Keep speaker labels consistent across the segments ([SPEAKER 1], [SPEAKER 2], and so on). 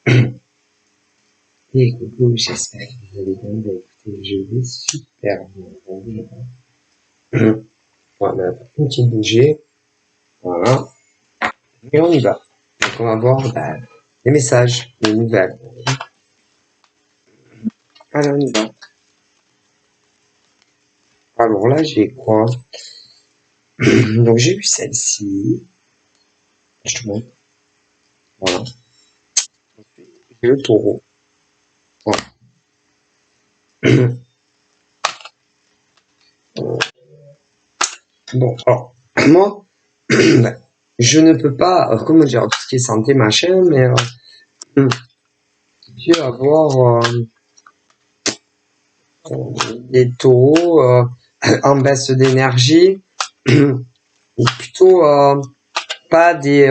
[SPEAKER 1] Et coucou, j'espère que vous allez bien. Bah, écoutez, je vais super bien. Voilà, un petit bouger. Voilà. Et on y va. Donc, on va voir les messages, les nouvelles. Allez, on y va. Alors là, j'ai quoi? Donc, j'ai eu celle-ci. Je te montre. Voilà. J'ai le taureau. Voilà. Bon, alors, moi, je ne peux pas, comment dire, tout ce qui est santé, machin, mais je vais avoir des taureaux en baisse d'énergie, ou plutôt pas des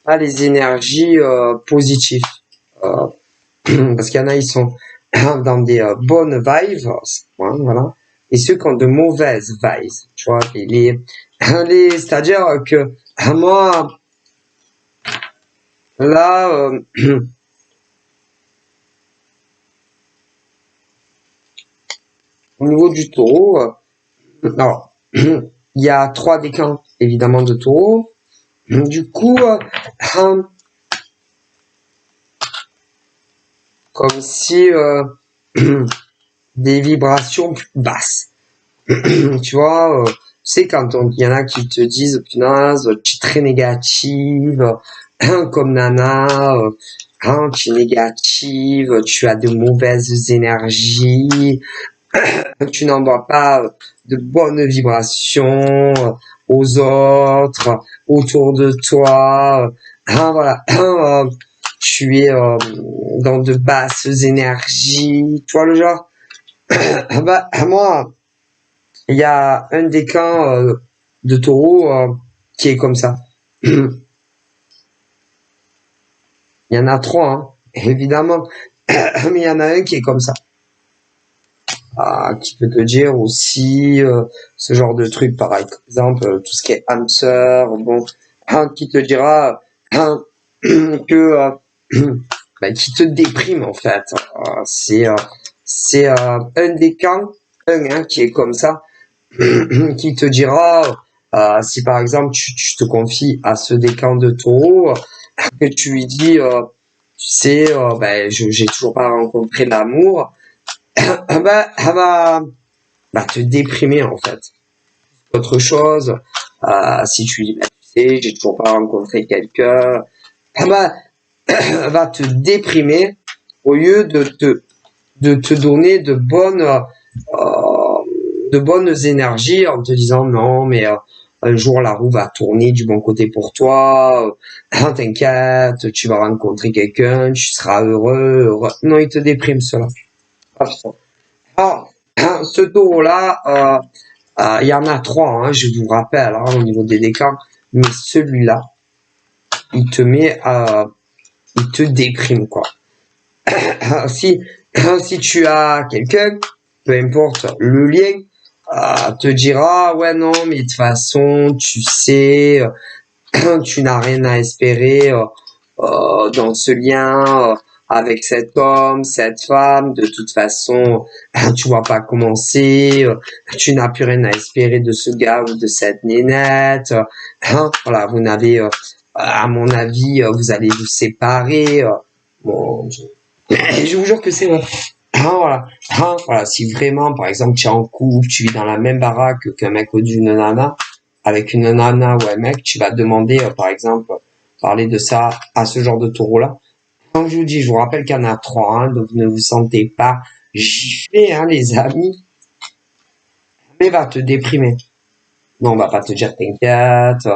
[SPEAKER 1] pas les énergies positives, euh, parce qu'il y en a, ils sont dans des bonnes vibes, voilà, et ceux qui ont de mauvaises vibes, tu vois, c'est-à-dire que moi là au niveau du taureau, alors il y a 3 décans évidemment de taureau. Du coup, comme si des vibrations plus basses. Tu vois, c'est quand il y en a qui te disent, punaise, tu es très négative, comme Nana, tu es négative, tu as de mauvaises énergies, tu n'envoies pas de bonnes vibrations aux autres, autour de toi, voilà, tu es dans de basses énergies, tu vois le genre. Moi, il y a un des camps de taureau qui est comme ça. Il y en a 3, hein, évidemment, mais il y en a un qui est comme ça. Qui peut te dire aussi ce genre de truc, par exemple, tout ce qui est hamster, bon, qui te dira que qui te déprime en fait. C'est un des camps, qui est comme ça, qui te dira si par exemple tu te confies à ce décan de taureau, que tu lui dis tu sais, j'ai toujours pas rencontré l'amour, elle va te déprimer en fait. Autre chose, si tu dis tu sais, j'ai toujours pas rencontré quelqu'un, elle va te déprimer au lieu de te donner de bonnes énergies en te disant non mais un jour la roue va tourner du bon côté pour toi, t'inquiète, tu vas rencontrer quelqu'un, tu seras heureux. Non, il te déprime cela. Alors, ce taureau-là, il y en a 3, hein, je vous rappelle, hein, au niveau des décans, mais celui-là, il te déprime, quoi. si tu as quelqu'un, peu importe le lien, te dira ouais non mais de toute façon tu sais tu n'as rien à espérer dans ce lien avec cet homme, cette femme, de toute façon tu vas pas commencer, tu n'as plus rien à espérer de ce gars ou de cette nénette, voilà, vous n'avez à mon avis vous allez vous séparer, bon, je vous jure que c'est vrai. Voilà, si vraiment, par exemple, tu es en couple, tu vis dans la même baraque qu'un mec ou d'une nana, avec une nana ou un mec, tu vas demander, par exemple, parler de ça à ce genre de taureau-là. Comme je vous dis, je vous rappelle qu'il y en a 3, hein, donc ne vous sentez pas giflés, hein, les amis. Mais va te déprimer. Non, on va pas te dire t'inquiète,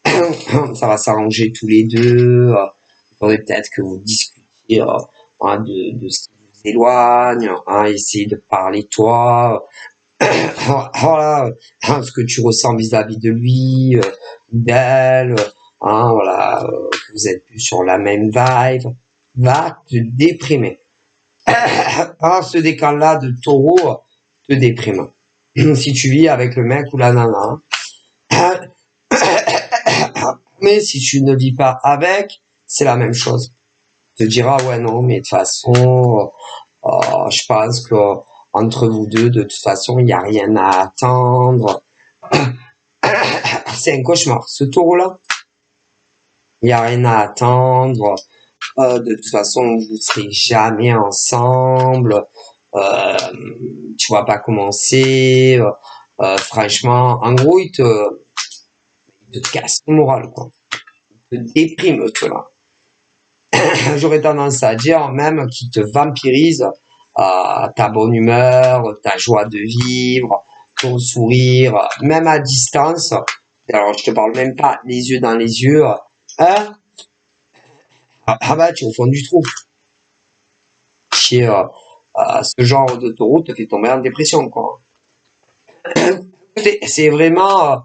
[SPEAKER 1] ça va s'arranger tous les deux. Il faudrait peut-être que vous discutiez de ce qui vous éloigne, essayer de parler toi, voilà, ce que tu ressens vis-à-vis de lui, d'elle, voilà, que vous êtes plus sur la même vibe, va te déprimer. Ce décan-là de taureau te déprime. Si tu vis avec le mec ou la nana, Mais si tu ne vis pas avec, c'est la même chose. Tu te diras, ouais, non, mais de toute façon, je pense que entre vous deux, de toute façon, il n'y a rien à attendre. C'est un cauchemar. Ce taureau-là, il n'y a rien à attendre. De toute façon, vous ne serez jamais ensemble. Euh, tu vas pas commencer. Franchement, en gros, il te casse le moral, quoi. Il te déprime, tu vois. J'aurais tendance à dire même qu'il te vampirise ta bonne humeur, ta joie de vivre, ton sourire, même à distance. Alors, je te parle même pas les yeux dans les yeux. Hein? Ah bah, tu es au fond du trou. Chez ce genre de taureau te fait tomber en dépression, quoi. C'est vraiment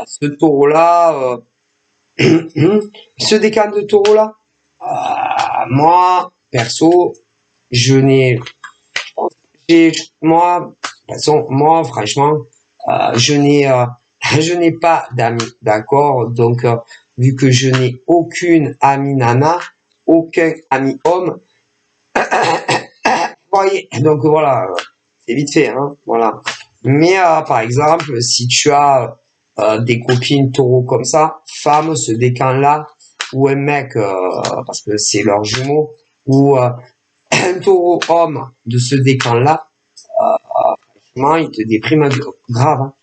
[SPEAKER 1] ce taureau-là, ce décan de taureau-là. Moi, perso, je n'ai, moi, de toute façon, moi, franchement, je n'ai pas d'amis, d'accord? Donc, vu que je n'ai aucune amie nana, aucun ami homme, voyez, donc voilà, c'est vite fait, hein, voilà. Mais par exemple, si tu as des copines taureaux comme ça, femmes, ce décan-là, ou un mec, parce que c'est leur jumeau, ou un taureau homme de ce décan-là, franchement, il te déprime grave. Hein.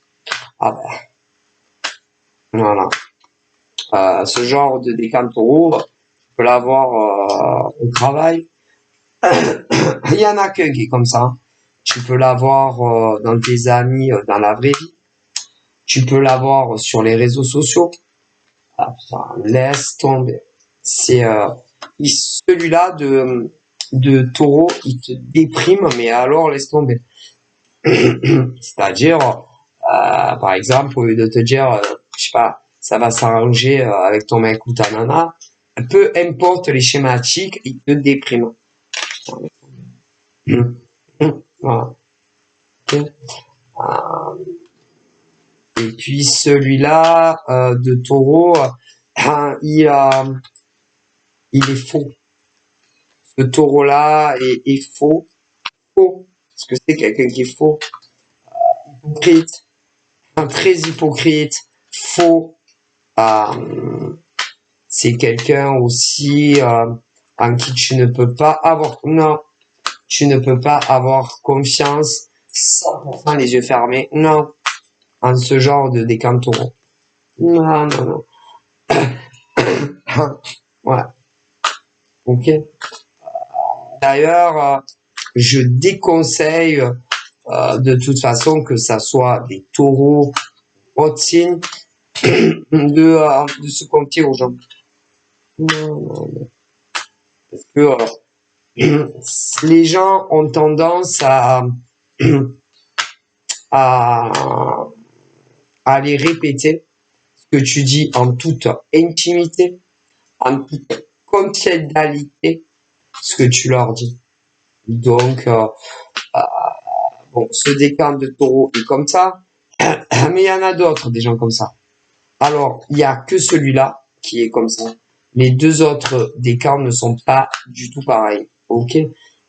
[SPEAKER 1] Ah ben, voilà. Ce genre de décan taureau, tu peux l'avoir au travail. Il y en a qu'un qui est comme ça. Tu peux l'avoir dans tes amis, dans la vraie vie. Tu peux l'avoir sur les réseaux sociaux. Ah, putain, laisse tomber. C'est celui-là de taureau, il te déprime, mais alors laisse tomber. C'est-à-dire, par exemple, au lieu de te dire, je sais pas, ça va s'arranger avec ton mec ou ta nana, peu importe les schématiques, il te déprime. Voilà. Okay. Et puis celui-là de taureau, il est faux. Ce taureau-là est faux. Faux. Parce que c'est quelqu'un qui est faux. Hypocrite. Très hypocrite. Faux. C'est quelqu'un aussi en qui tu ne peux pas avoir. Non. Tu ne peux pas avoir confiance 100% les yeux fermés. Non. En ce genre de décan taureau. Non, non, non. Ouais. Ok. D'ailleurs, je déconseille de toute façon que ça soit des taureaux haute signe de se confier aux gens. Non, non, non. Parce que les gens ont tendance à, à les répéter ce que tu dis en toute intimité, en toute confidentialité, ce que tu leur dis. Donc, bon, ce décan de taureau est comme ça, mais il y en a d'autres, des gens comme ça. Alors, il n'y a que celui-là qui est comme ça. Les deux autres décans ne sont pas du tout pareils. Ok?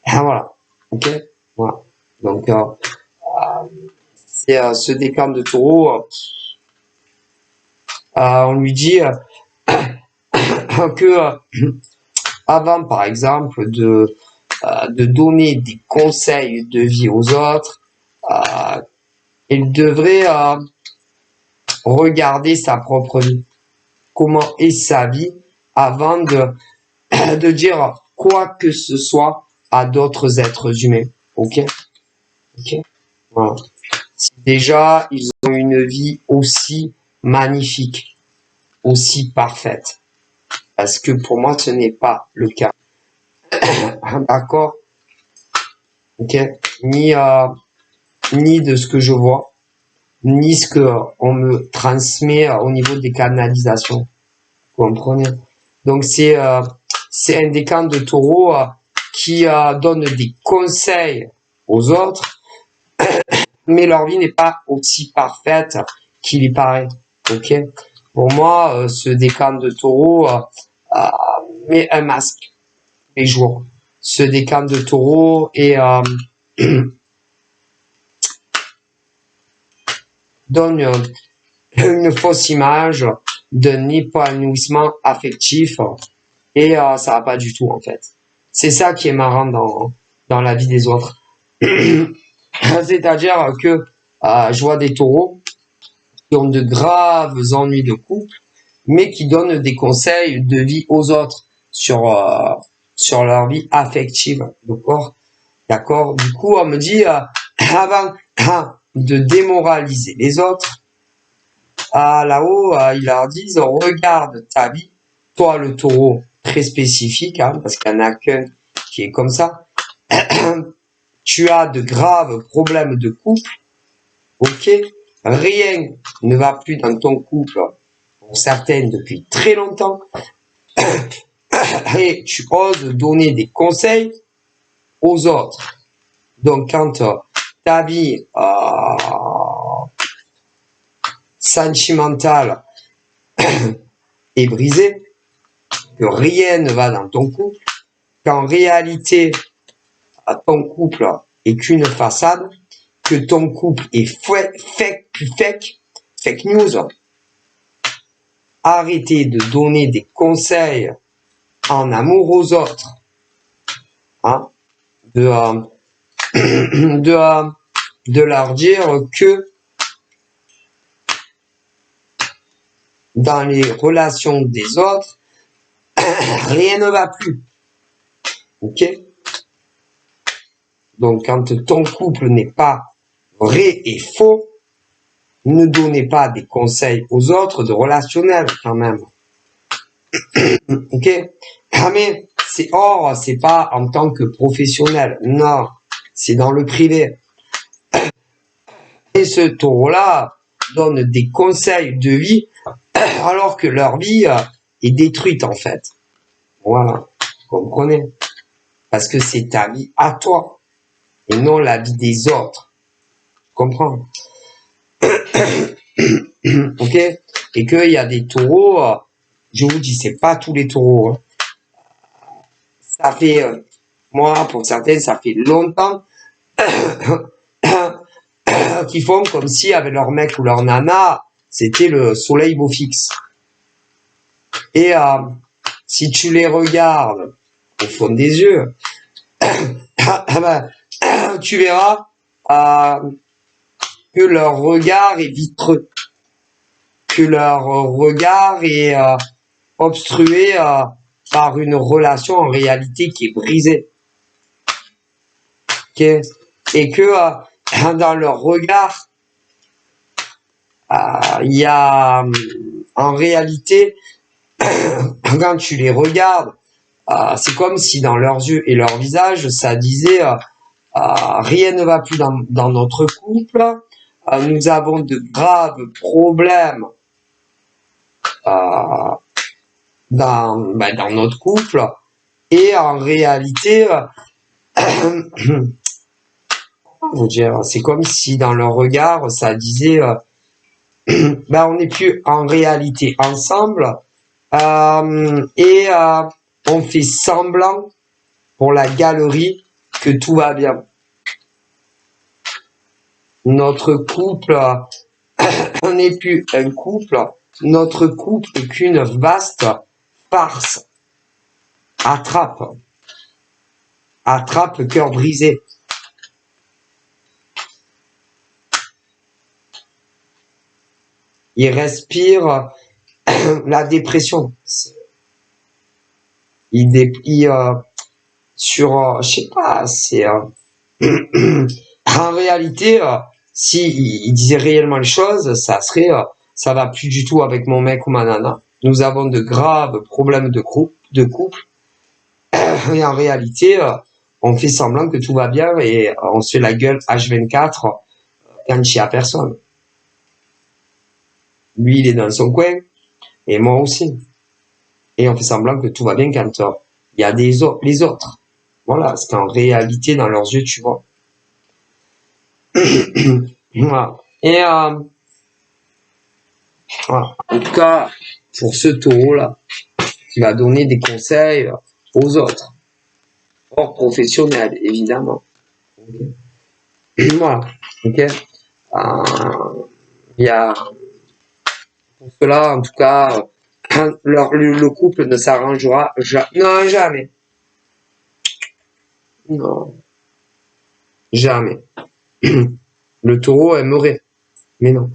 [SPEAKER 1] Voilà. Ok? Voilà. Donc, c'est ce décan de taureau, on lui dit que avant, par exemple, de donner des conseils de vie aux autres, il devrait regarder sa propre vie. Comment est sa vie avant de dire quoi que ce soit à d'autres êtres humains. Ok? Ok? Voilà. Si déjà, ils ont une vie aussi magnifique, aussi parfaite. Parce que pour moi, ce n'est pas le cas. D'accord? Ok? Ni de ce que je vois, ni ce que on me transmet au niveau des canalisations. Vous comprenez? Donc c'est un décan de taureau qui donne des conseils aux autres, mais leur vie n'est pas aussi parfaite qu'il y paraît. Ok? Pour moi, ce décan de taureau met un masque les jours. Ce décan de taureau et donne une fausse image d'un épanouissement affectif et ça va pas du tout en fait. C'est ça qui est marrant dans la vie des autres. C'est-à-dire que je vois des taureaux qui ont de graves ennuis de couple, mais qui donnent des conseils de vie aux autres sur leur vie affective. D'accord. Du coup, on me dit avant de démoraliser les autres, là-haut, ils leur disent regarde ta vie, toi le taureau très spécifique, parce qu'il n'y en a qu'un qui est comme ça. Tu as de graves problèmes de couple, ok, rien ne va plus dans ton couple, pour certaines depuis très longtemps, et tu oses donner des conseils aux autres. Donc quand ta vie sentimentale est brisée, que rien ne va dans ton couple, qu'en réalité ton couple est qu'une façade, que ton couple est fake news. Arrêtez de donner des conseils en amour aux autres, de leur dire que dans les relations des autres, rien ne va plus. Ok? Donc, quand ton couple n'est pas vrai et faux, ne donnez pas des conseils aux autres de relationnel, quand même. Ok? Mais c'est pas en tant que professionnel. Non. C'est dans le privé. Et ce taureau-là donne des conseils de vie alors que leur vie est détruite, en fait. Voilà. Vous comprenez? Parce que c'est ta vie à toi et non la vie des autres. Tu comprends? Ok? Et qu'il y a des taureaux, je vous dis, c'est pas tous les taureaux. Ça fait, moi, pour certains, ça fait longtemps qu'ils font comme si avec leur mec ou leur nana, c'était le soleil beau fixe. Et si tu les regardes au fond des yeux, tu verras que leur regard est vitreux, que leur regard est obstrué par une relation en réalité qui est brisée. Okay? Et que dans leur regard, il y a en réalité, quand tu les regardes, c'est comme si dans leurs yeux et leur visage, ça disait rien ne va plus dans notre couple, nous avons de graves problèmes dans notre couple, et en réalité, vous dire, c'est comme si dans leur regard, ça disait on n'est plus en réalité ensemble, et on fait semblant pour la galerie que tout va bien. Notre couple n'est plus un couple, notre couple est qu'une vaste farce. Attrape, cœur brisé. Il respire la dépression. Je sais pas, c'est en réalité, si il disait réellement les choses, ça serait, ça va plus du tout avec mon mec ou ma nana. Nous avons de graves problèmes de couple. Et en réalité, on fait semblant que tout va bien et on se fait la gueule H24 quand il n'y a personne. Lui, il est dans son coin et moi aussi. Et on fait semblant que tout va bien quand il y a les autres. Voilà, parce qu'en réalité, dans leurs yeux, tu vois. Voilà. Et Voilà. En tout cas, pour ce taureau-là, qui va donner des conseils aux autres, hors professionnels, évidemment. Okay. Voilà. Ok. Il y a, pour cela, en tout cas, le couple ne s'arrangera non, jamais. Non, jamais. Le taureau aimerait, mais non.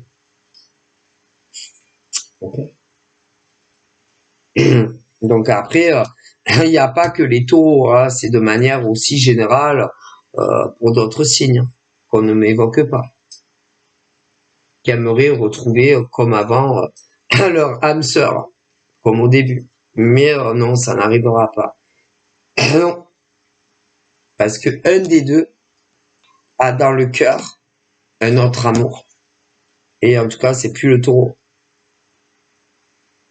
[SPEAKER 1] Okay. Donc après, il n'y a pas que les taureaux, hein, c'est de manière aussi générale pour d'autres signes qu'on ne m'évoque pas, qui aimeraient retrouver comme avant leur âme sœur, comme au début. Mais non, ça n'arrivera pas. Non, parce que un des deux a dans le cœur un autre amour. Et en tout cas, c'est plus le taureau.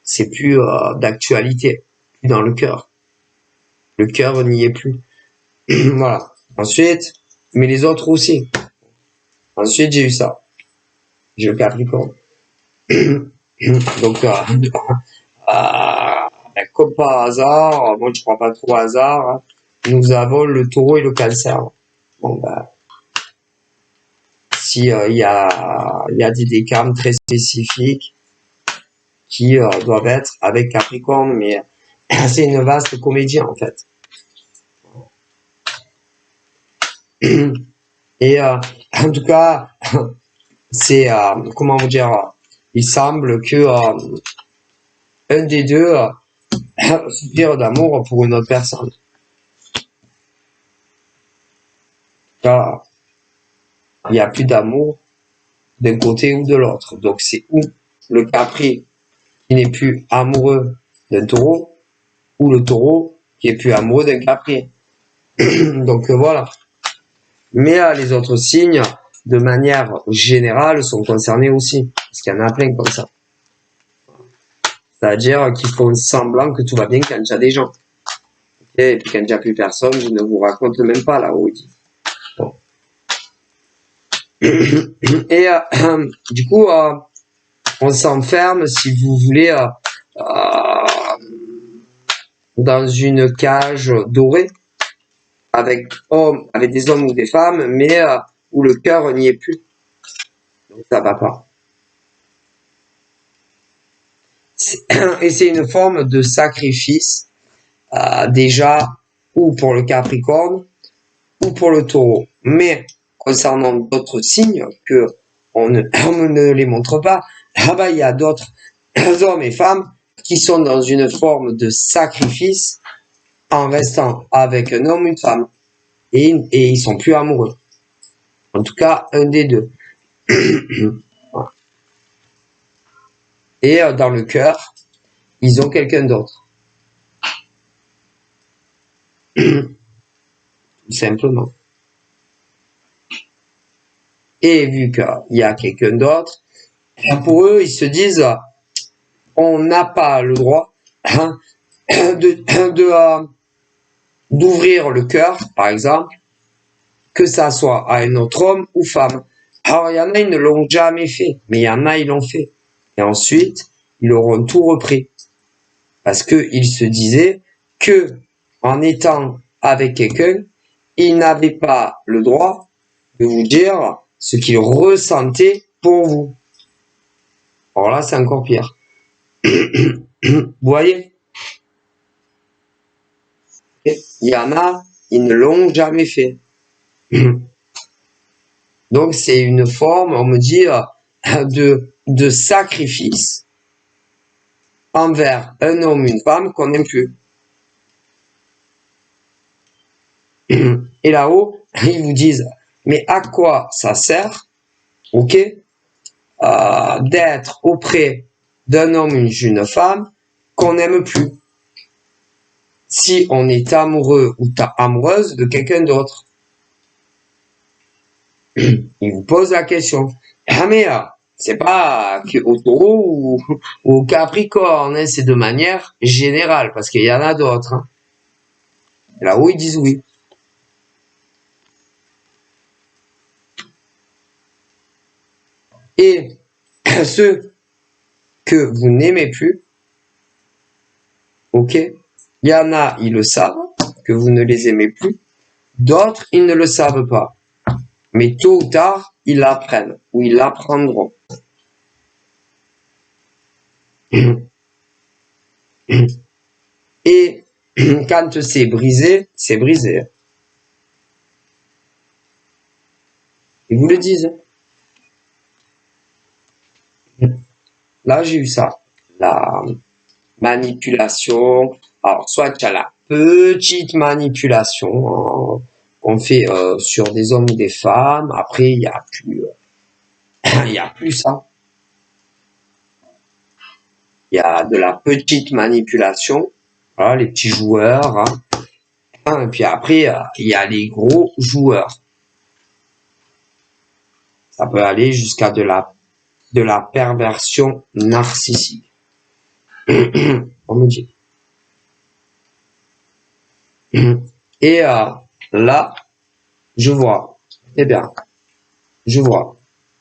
[SPEAKER 1] C'est plus d'actualité, plus dans le cœur. Le cœur n'y est plus. Voilà. Ensuite, mais les autres aussi. Ensuite, j'ai eu ça. J'ai le Capricorne. Donc, comme par hasard, moi je crois pas trop au hasard, hein, nous avons le taureau et le cancer. Bon, ben, si il y a des décames très spécifiques qui doivent être avec Capricorne, mais c'est une vaste comédie en fait. Et en tout cas, c'est comment vous dire, il semble que un des deux soupire d'amour pour une autre personne. Là, il n'y a plus d'amour d'un côté ou de l'autre. Donc c'est ou le Capri qui n'est plus amoureux d'un taureau, ou le taureau qui est plus amoureux d'un Capri. Donc voilà. Mais les autres signes, de manière générale, sont concernés aussi. Parce qu'il y en a plein comme ça. C'est-à-dire qu'ils font semblant que tout va bien quand il y a des gens. Et puis quand il n'y a plus personne, je ne vous raconte même pas là où il dit. Bon. Et du coup, on s'enferme, si vous voulez, dans une cage dorée avec des hommes ou des femmes, mais où le cœur n'y est plus. Donc ça va pas. Et c'est une forme de sacrifice déjà ou pour le Capricorne ou pour le Taureau. Mais concernant d'autres signes que on ne les montre pas, il y a d'autres hommes et femmes qui sont dans une forme de sacrifice en restant avec un homme ou une femme. Et ils sont plus amoureux. En tout cas, un des deux. Et dans le cœur, ils ont quelqu'un d'autre. Tout simplement. Et vu qu'il y a quelqu'un d'autre, pour eux, ils se disent, on n'a pas le droit d'ouvrir le cœur, par exemple, que ça soit à un autre homme ou femme. Alors, il y en a, ils ne l'ont jamais fait, mais il y en a, ils l'ont fait. Et ensuite, ils auront tout repris. Parce qu'ils se disaient que, en étant avec quelqu'un, ils n'avaient pas le droit de vous dire ce qu'ils ressentaient pour vous. Alors là, c'est encore pire. Vous voyez? Il y en a, ils ne l'ont jamais fait. Donc c'est une forme, on me dit, de sacrifice envers un homme, une femme qu'on n'aime plus. Et là-haut, ils vous disent, mais à quoi ça sert, ok, d'être auprès d'un homme, une femme qu'on n'aime plus, si on est amoureux ou amoureuse de quelqu'un d'autre. Il vous pose la question. Ah mais c'est pas que au taureau ou au capricorne, hein, c'est de manière générale, parce qu'il y en a d'autres. Hein. Là-haut, ils disent oui. Et ceux que vous n'aimez plus. Ok? Il y en a, ils le savent, que vous ne les aimez plus. D'autres, ils ne le savent pas. Mais tôt ou tard, ils l'apprennent ou ils l'apprendront. Et quand c'est brisé, c'est brisé. Ils vous le disent. Là, j'ai eu ça. La manipulation. Alors, soit tu as la petite manipulation qu'on fait sur des hommes ou des femmes. Après, il n'y a plus, il y a plus ça. Il y a de la petite manipulation. Voilà, les petits joueurs. Hein. Et puis après, il y a les gros joueurs. Ça peut aller jusqu'à de la perversion narcissique. On me dit. Et là, je vois, eh bien, je vois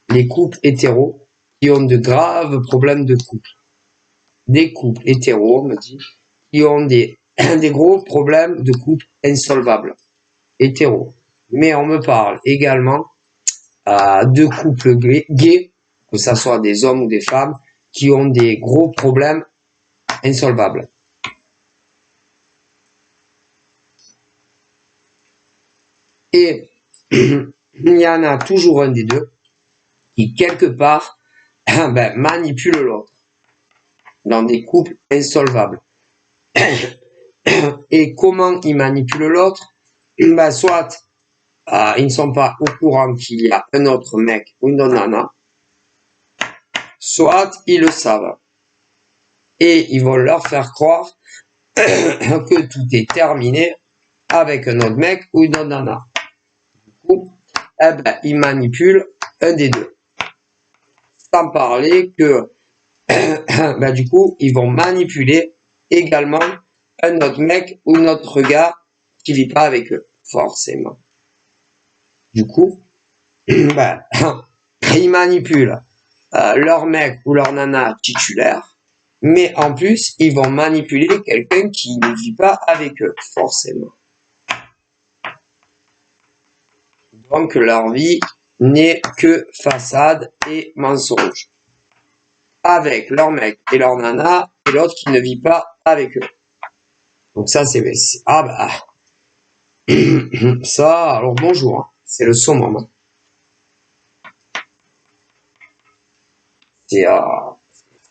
[SPEAKER 1] les couples hétéros qui ont de graves problèmes de couple. Des couples hétéros, on me dit, qui ont des gros problèmes de couple insolvables. Hétéros. Mais on me parle également de couples gays, que ce soit des hommes ou des femmes, qui ont des gros problèmes insolvables. Et il y en a toujours un des deux qui, quelque part, manipule l'autre dans des couples insolvables. Et comment ils manipulent l'autre? Soit ils ne sont pas au courant qu'il y a un autre mec ou une autre nana, soit ils le savent. Et ils vont leur faire croire que tout est terminé avec un autre mec ou une autre nana. Du coup, ils manipulent un des deux. Sans parler que du coup, ils vont manipuler également un autre mec ou notre gars qui vit pas avec eux, forcément. Du coup, ils manipulent leur mec ou leur nana titulaire, mais en plus, ils vont manipuler quelqu'un qui ne vit pas avec eux, forcément. Donc, leur vie n'est que façade et mensonge. Avec leur mec et leur nana, et l'autre qui ne vit pas avec eux. Donc ça, c'est... ça, alors bonjour, hein. C'est le summum. C'est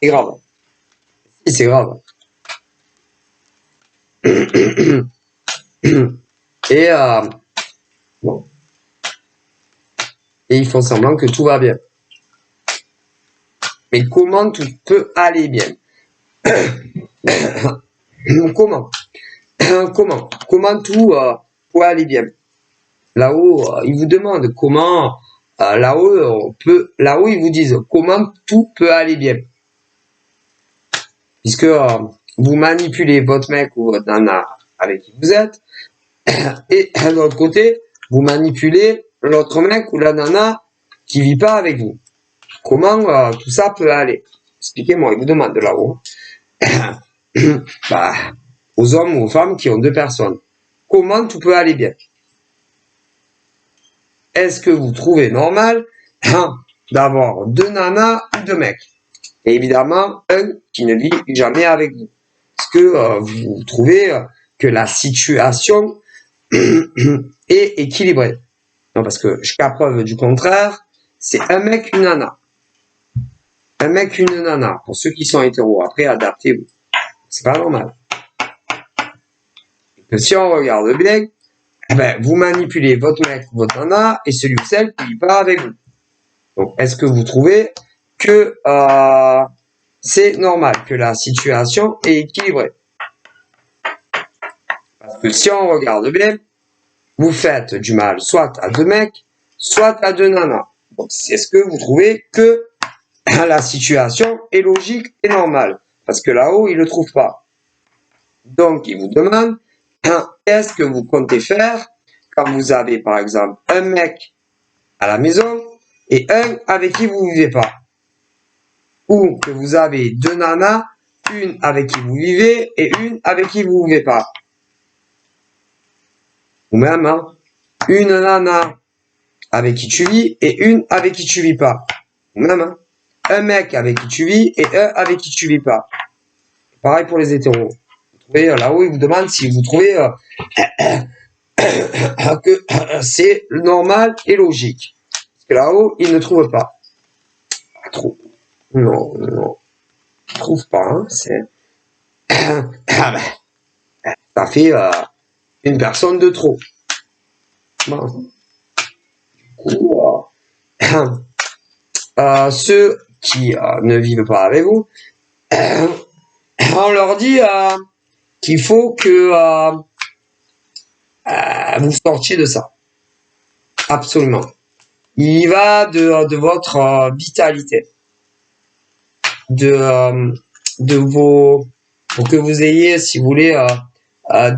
[SPEAKER 1] grave. C'est grave. Et bon. Et ils font semblant que tout va bien. Mais comment tout peut aller bien? Comment tout peut aller bien? Là-haut, ils vous demandent comment. Là-haut, ils vous disent comment tout peut aller bien. Puisque vous manipulez votre mec ou votre nana avec qui vous êtes, et de l'autre côté, vous manipulez l'autre mec ou la nana qui vit pas avec vous. Comment tout ça peut aller? Expliquez-moi, ils vous demandent là-haut. Aux hommes ou aux femmes qui ont deux personnes. Comment tout peut aller bien? Est-ce que vous trouvez normal d'avoir deux nanas ou deux mecs? Et évidemment, un qui ne vit jamais avec vous. Est-ce que vous trouvez que la situation est équilibrée? Non, parce que jusqu'à preuve du contraire, c'est un mec, une nana. Un mec, une nana. Pour ceux qui sont hétéros, après, adaptez-vous. C'est pas normal. Et que si on regarde bien, vous manipulez votre mec ou votre nana et celui ou celle qui ne vit pas avec vous. Donc, est-ce que vous trouvez que c'est normal, que la situation est équilibrée? Parce que si on regarde bien, vous faites du mal soit à deux mecs, soit à deux nanas. Donc, est-ce que vous trouvez que la situation est logique et normale? Parce que là-haut, ils ne le trouvent pas. Donc, ils vous demandent qu'est-ce que vous comptez faire quand vous avez, par exemple, un mec à la maison et un avec qui vous ne vivez pas. ou que vous avez deux nanas, une avec qui vous vivez et une avec qui vous ne vivez pas. Ou même, hein, une nana avec qui tu vis et une avec qui tu vis pas. Ou même, hein, un mec avec qui tu vis et un avec qui tu vis pas. Pareil pour les hétéros. Vous trouvez, là-haut, il vous demande si vous trouvez que c'est normal et logique. Parce que là-haut, il ne trouve pas. Pas trop. Non, non. Il ne trouve pas, hein, c'est... ça fait une personne de trop. Bon. Du coup, ceux qui ne vivent pas avec vous, on leur dit qu'il faut que vous sortiez de ça. Absolument. Il y va de votre vitalité, de vos, pour que vous ayez, si vous voulez,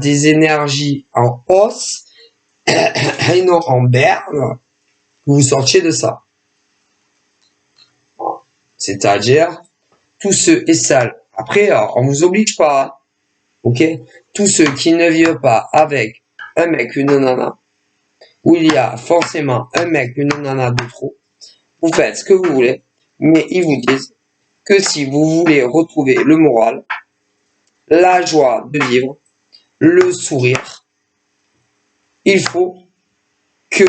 [SPEAKER 1] des énergies en hausse et non en berne, que vous sortiez de ça. C'est-à-dire, tous ceux et sales. Après, on vous oblige pas, ok? Tous ceux qui ne vivent pas avec un mec, une nana, où il y a forcément un mec, une nana de trop, vous faites ce que vous voulez, mais ils vous disent que si vous voulez retrouver le moral, la joie de vivre, le sourire, il faut que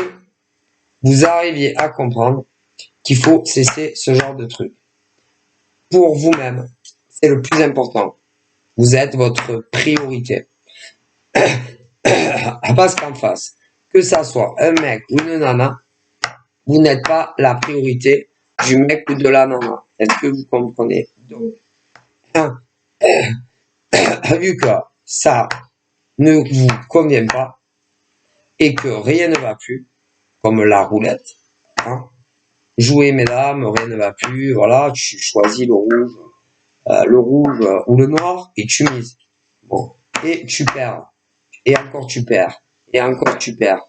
[SPEAKER 1] vous arriviez à comprendre qu'il faut cesser ce genre de truc. Pour vous-même, c'est le plus important. Vous êtes votre priorité. Parce qu'en face, que ça soit un mec ou une nana, vous n'êtes pas la priorité du mec ou de la nana. Est-ce que vous comprenez? Donc, vu que ça ne vous convient pas et que rien ne va plus, comme la roulette, hein, jouez mesdames, rien ne va plus, voilà, tu choisis le rouge ou le noir et tu mises. Bon, et tu perds, et encore tu perds, et encore tu perds.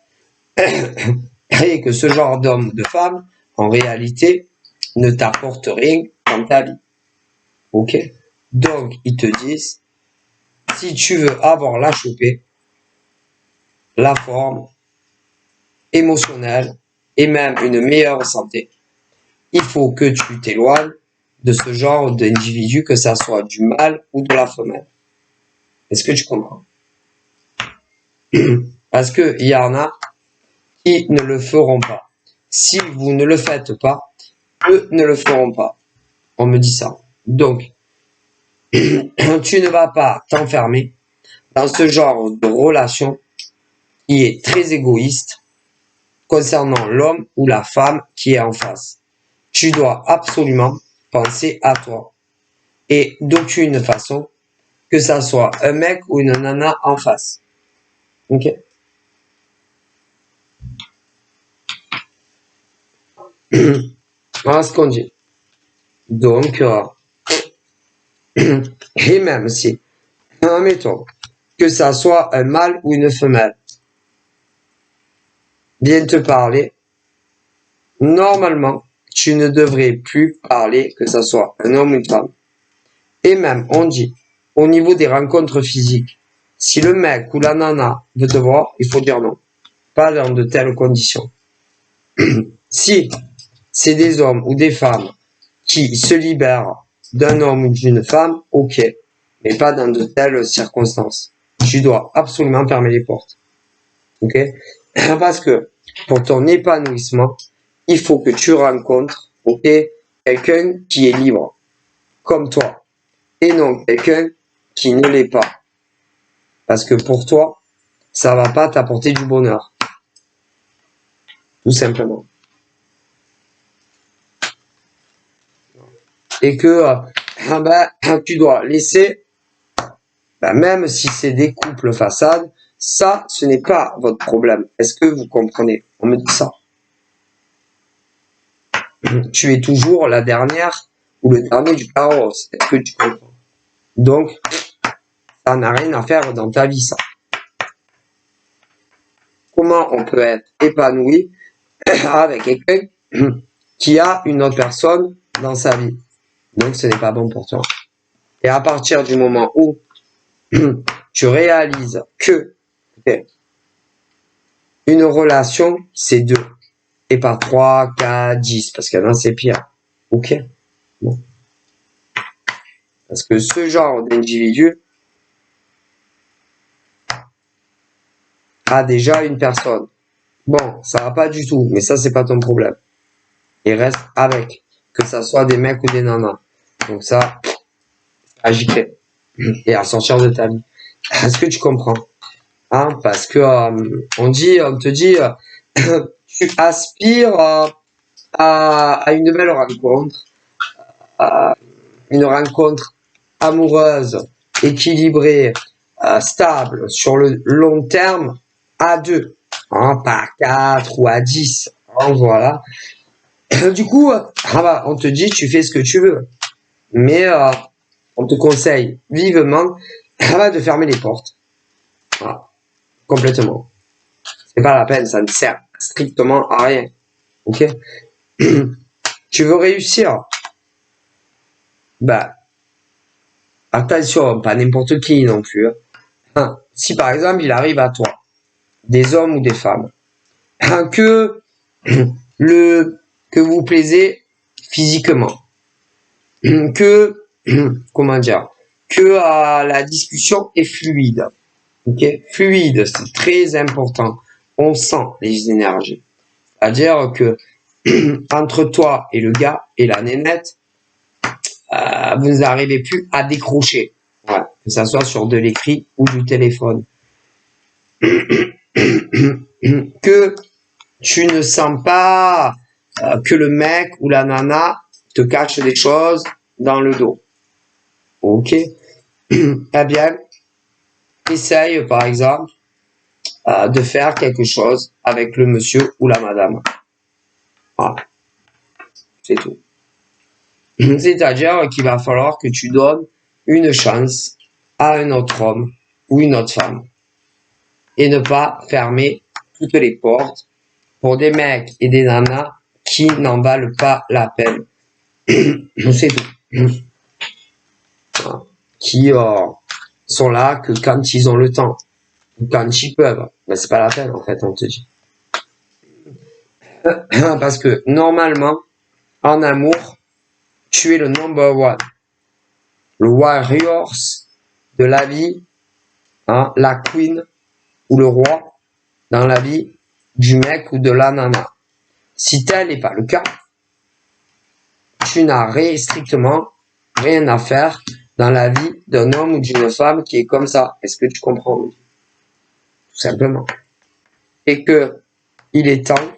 [SPEAKER 1] Et que ce genre d'homme, de femme, en réalité, ne t'apporte rien dans ta vie. Ok? Donc, ils te disent, si tu veux avoir la chopée, la forme émotionnelle et même une meilleure santé, il faut que tu t'éloignes de ce genre d'individu, que ça soit du mâle ou de la femelle. Est-ce que tu comprends? Parce que il y en a qui ne le feront pas. Si vous ne le faites pas, eux ne le feront pas. On me dit ça. Donc, tu ne vas pas t'enfermer dans ce genre de relation qui est très égoïste concernant l'homme ou la femme qui est en face. Tu dois absolument penser à toi. Et d'aucune façon, que ça soit un mec ou une nana en face. Ok? Voilà ce qu'on dit. Donc, et même si, admettons, que ça soit un mâle ou une femelle, vient te parler, normalement, tu ne devrais plus parler que ça soit un homme ou une femme. Et même, on dit, au niveau des rencontres physiques, si le mec ou la nana veut te voir, il faut dire non. Pas dans de telles conditions. Si c'est des hommes ou des femmes qui se libèrent d'un homme ou d'une femme, ok, mais pas dans de telles circonstances. Tu dois absolument fermer les portes. Ok? Parce que pour ton épanouissement, il faut que tu rencontres, ok, quelqu'un qui est libre, comme toi, et non quelqu'un qui ne l'est pas. Parce que pour toi, ça va pas t'apporter du bonheur. Tout simplement. Et que tu dois laisser, même si c'est des couples façades, ça, ce n'est pas votre problème. Est-ce que vous comprenez? On me dit ça. Tu es toujours la dernière ou le dernier du carrosse. Est-ce que tu comprends? Donc, ça n'a rien à faire dans ta vie, ça. Comment on peut être épanoui avec quelqu'un qui a une autre personne dans sa vie? Donc, ce n'est pas bon pour toi. Et à partir du moment où tu réalises que une relation, c'est 2. Et pas 3, 4, 10. Parce qu'il y en a, c'est pire. Ok? Bon. Parce que ce genre d'individu a déjà une personne. Bon, ça va pas du tout, mais ça, c'est pas ton problème. Et reste avec. Que ça soit des mecs ou des nanas. Donc ça, agiter. Et à sortir de ta vie. Est-ce que tu comprends? Hein? Parce que on te dit, tu aspires à une belle rencontre, à une rencontre amoureuse, équilibrée, stable, sur le long terme, à 2, hein, pas à 4 ou à 10. Hein, voilà. Du coup, on te dit, tu fais ce que tu veux. Mais on te conseille vivement de fermer les portes. Voilà. Complètement. C'est pas la peine, ça ne sert strictement à rien. Ok? Tu veux réussir? Bah, attention, pas n'importe qui non plus. Hein. Si par exemple il arrive à toi, des hommes ou des femmes, que que vous plaisez physiquement, que comment dire, que la discussion est fluide. Ok, fluide, c'est très important. On sent les énergies. C'est-à-dire que entre toi et le gars et la nénette, vous n'arrivez plus à décrocher. Voilà. Que ça soit sur de l'écrit ou du téléphone. Que tu ne sens pas que le mec ou la nana te cache des choses dans le dos. Ok. Eh bien, essaye par exemple de faire quelque chose avec le monsieur ou la madame. Voilà. C'est tout. C'est-à-dire qu'il va falloir que tu donnes une chance à un autre homme ou une autre femme. Et ne pas fermer toutes les portes pour des mecs et des nanas qui n'en valent pas la peine. C'est tout. Qui sont là que quand ils ont le temps, ou quand ils peuvent. Mais c'est pas la peine, en fait, on te dit. Parce que normalement, en amour, tu es le number one. Le warriors de la vie, hein, la queen ou le roi dans la vie du mec ou de la nana. Si tel n'est pas le cas, tu n'as strictement rien à faire dans la vie d'un homme ou d'une femme qui est comme ça. Est-ce que tu comprends? Tout simplement. Et que il est temps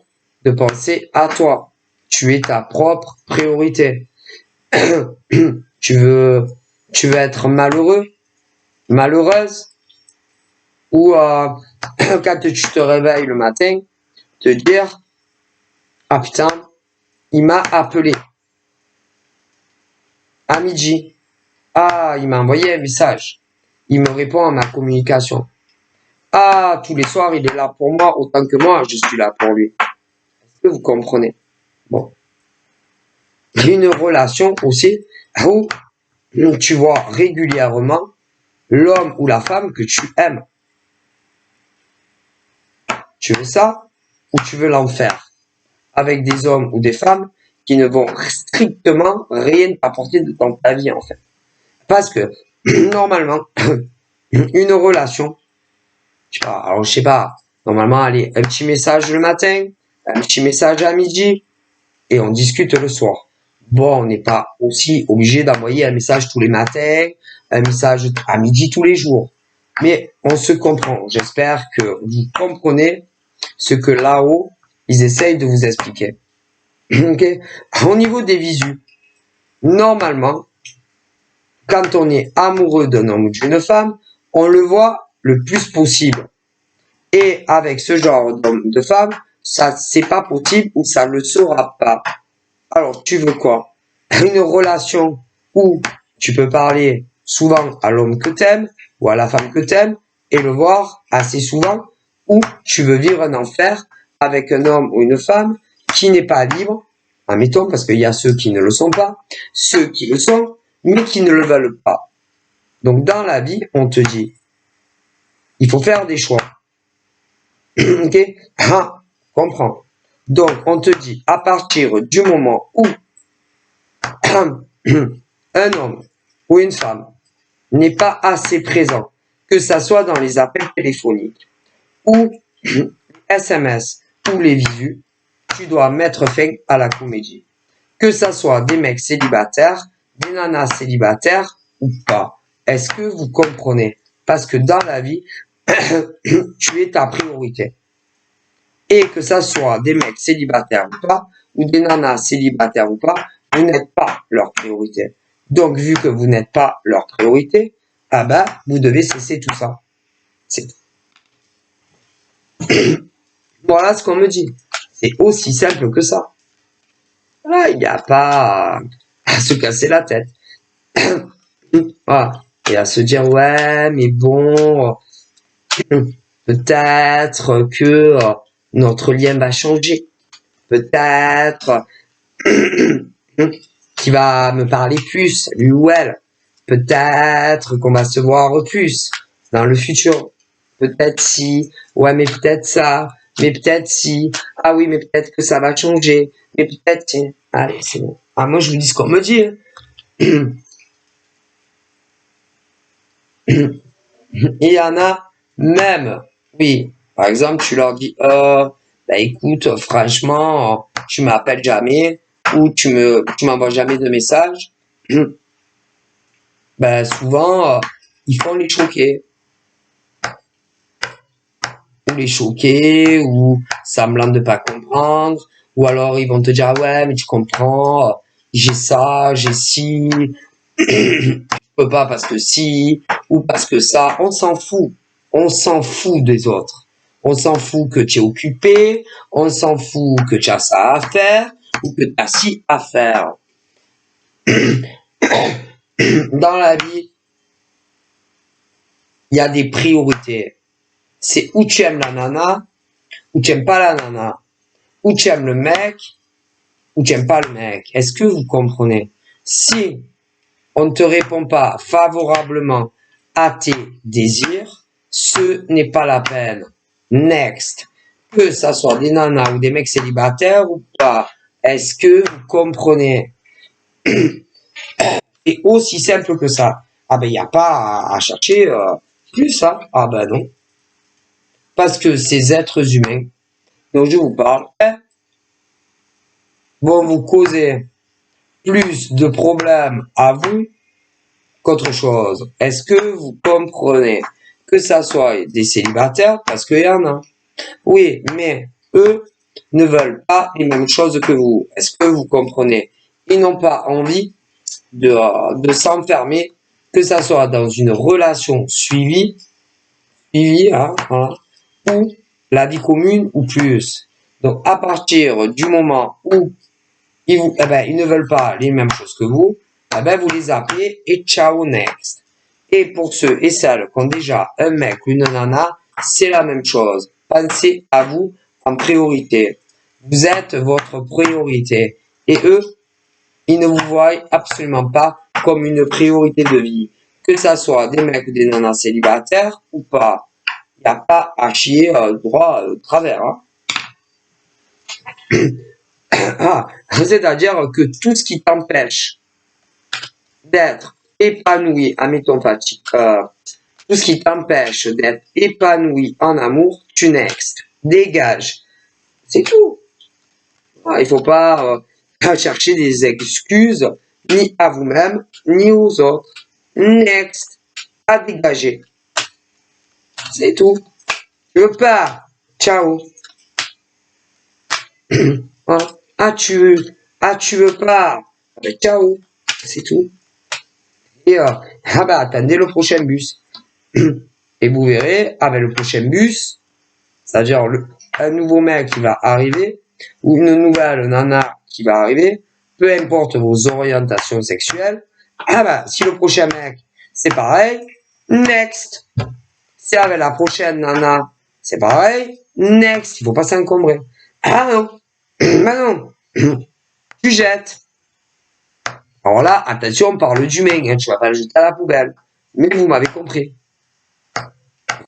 [SPEAKER 1] de penser à toi. Tu es ta propre priorité. tu veux être malheureux, malheureuse, ou quand tu te réveilles le matin, te dire ah putain, il m'a appelé à midi. Ah, il m'a envoyé un message. Il me répond à ma communication. Ah, tous les soirs, il est là pour moi autant que moi, je suis là pour lui. Est-ce que vous comprenez? Bon. Une relation aussi où tu vois régulièrement l'homme ou la femme que tu aimes. Tu veux ça ou tu veux l'enfer avec des hommes ou des femmes qui ne vont strictement rien apporter dans ta vie en fait. Parce que normalement, une relation, je sais pas, normalement, allez, un petit message le matin, un petit message à midi, et on discute le soir. Bon, on n'est pas aussi obligé d'envoyer un message tous les matins, un message à midi tous les jours. Mais on se comprend. J'espère que vous comprenez ce que là-haut, ils essayent de vous expliquer. Ok. Au niveau des visus, normalement, quand on est amoureux d'un homme ou d'une femme, on le voit le plus possible. Et avec ce genre d'homme, de femme, ça c'est pas possible ou ça ne le sera pas. Alors, tu veux quoi? Une relation où tu peux parler souvent à l'homme que t'aimes ou à la femme que t'aimes et le voir assez souvent, ou tu veux vivre un enfer avec un homme ou une femme qui n'est pas libre Admettons, parce qu'il y a ceux qui ne le sont pas, ceux qui le sont, mais qui ne le veulent pas. Donc, dans la vie, on te dit, il faut faire des choix. Ok? Ah, comprends. Donc, on te dit, à partir du moment où un homme ou une femme n'est pas assez présent, que ça soit dans les appels téléphoniques ou les SMS ou les visus, tu dois mettre fin à la comédie. Que ça soit des mecs célibataires, des nanas célibataires ou pas. Est-ce que vous comprenez? Parce que dans la vie, tu es ta priorité. Et que ça soit des mecs célibataires ou pas, ou des nanas célibataires ou pas, vous n'êtes pas leur priorité. Donc, vu que vous n'êtes pas leur priorité, ah ben, vous devez cesser tout ça. C'est Voilà ce qu'on me dit. C'est aussi simple que ça. Là, il n'y a pas à se casser la tête. Voilà. Et à se dire, ouais, mais bon, peut-être que notre lien va changer. Peut-être qu'il va me parler plus, lui ou elle. Peut-être qu'on va se voir plus dans le futur. Peut-être si, ouais, mais peut-être ça, mais peut-être si, ah oui, mais peut-être que ça va changer, mais peut-être, si. Allez, c'est bon. Ah, moi, je vous dis ce qu'on me dit. Il y en a même, oui, par exemple, tu leur dis, bah écoute, franchement, tu m'appelles jamais, ou tu m'envoies jamais de message. Ben souvent, ils font les choquer. Ou les choquer, ou semblant de pas comprendre, ou alors ils vont te dire, ah ouais, mais tu comprends, j'ai ça, j'ai ci, je peux pas parce que si, ou parce que ça, on s'en fout. On s'en fout des autres. On s'en fout que tu es occupé, on s'en fout que tu as ça à faire, ou que tu as ci à faire. Dans la vie, il y a des priorités. C'est où tu aimes la nana, ou tu aimes pas la nana, ou tu aimes le mec, ou tu aimes pas le mec. Est-ce que vous comprenez? Si on ne te répond pas favorablement à tes désirs, ce n'est pas la peine. Next. Que ça soit des nanas ou des mecs célibataires ou pas. Est-ce que vous comprenez? C'est aussi simple que ça. Ah ben, il n'y a pas à chercher plus, hein. Ah ben non. Parce que ces êtres humains dont je vous parle vont vous causer plus de problèmes à vous qu'autre chose. Est-ce que vous comprenez? Que ça soit des célibataires, parce qu'il y en a. Oui, mais eux ne veulent pas les mêmes choses que vous. Est-ce que vous comprenez? Ils n'ont pas envie de s'enfermer, que ça soit dans une relation suivie, hein, ou la vie commune ou plus. Donc, à partir du moment où ils ne veulent pas les mêmes choses que vous, vous les appelez et ciao next. Et pour ceux et celles qui ont déjà un mec ou une nana, c'est la même chose. Pensez à vous en priorité. Vous êtes votre priorité. Et eux, ils ne vous voient absolument pas comme une priorité de vie. Que ça soit des mecs ou des nanas célibataires ou pas. Il n'y a pas à chier droit travers. Hein. C'est-à-dire que tout ce qui t'empêche d'être épanoui, admettons tout ce qui t'empêche d'être épanoui en amour, tu next. Dégage. C'est tout. Il faut pas chercher des excuses ni à vous-même, ni aux autres. Next. À dégager. C'est tout. Je pars. Ciao. Tu veux pas. Ciao. C'est tout. Et attendez le prochain bus. Et vous verrez, avec le prochain bus, c'est-à-dire un nouveau mec qui va arriver, ou une nouvelle nana qui va arriver, peu importe vos orientations sexuelles, si le prochain mec, c'est pareil, next. Si avec la prochaine nana, c'est pareil, next. Il faut pas s'encombrer. Ah non, bah non. tu jettes. Alors là, attention, on parle d'humain, hein, tu vas pas le jeter à la poubelle. Mais vous m'avez compris.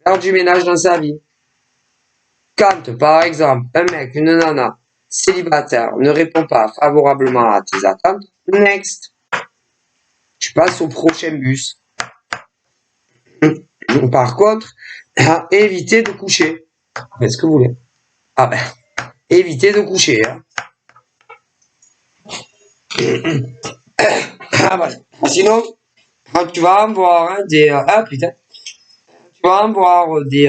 [SPEAKER 1] Faire du ménage dans sa vie. Quand, par exemple, un mec, une nana, célibataire, ne répond pas favorablement à tes attentes, next. Tu passes au prochain bus. Par contre, évitez de coucher. Faites ce que vous voulez. Ah ben, évitez de coucher. Hein. Ah ben, sinon, tu vas avoir hein, des... ah putain. Tu vas avoir des...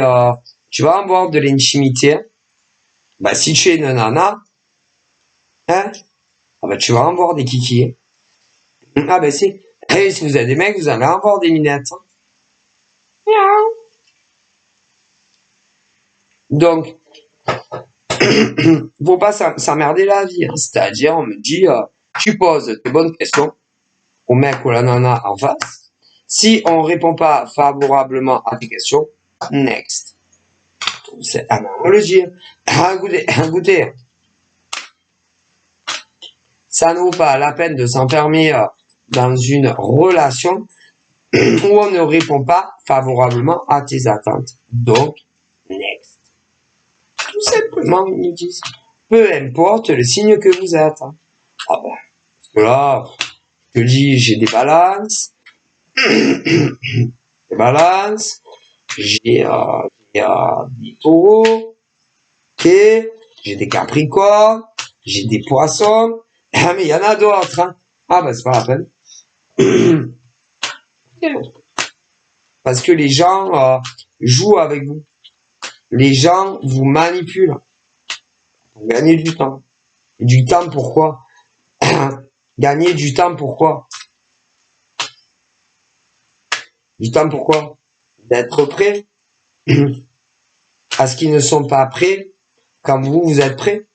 [SPEAKER 1] tu vas avoir de l'intimité. Bah, si tu es une nana, hein, ah bah, tu vas avoir des kikis. Ah ben, si. Et si vous êtes des mecs, vous allez avoir des minettes. Hein. Miaou. Donc, faut pas s'emmerder la vie. Hein. C'est-à-dire, on me dit, tu poses tes bonnes questions au mec ou à la nana en face. Si on répond pas favorablement à tes questions, next. C'est à on le dire. Goûtez. Ça ne vaut pas la peine de s'enfermer dans une relation où on ne répond pas favorablement à tes attentes. Donc, next. Tout simplement, ils disent. Peu importe le signe que vous êtes. Hein. Ah ben, parce que là, je te dis, j'ai des balances. Des balances. J'ai des taureaux. Ok. J'ai des capricornes. J'ai des poissons. Ah, mais il y en a d'autres. Hein. Ah ben, c'est pas la peine. Parce que les gens jouent avec vous. Les gens vous manipulent pour gagner du temps. Et du temps pourquoi? Gagner du temps pourquoi? Du temps pourquoi? D'être prêt à ce qu'ils ne sont pas prêts quand vous êtes prêts.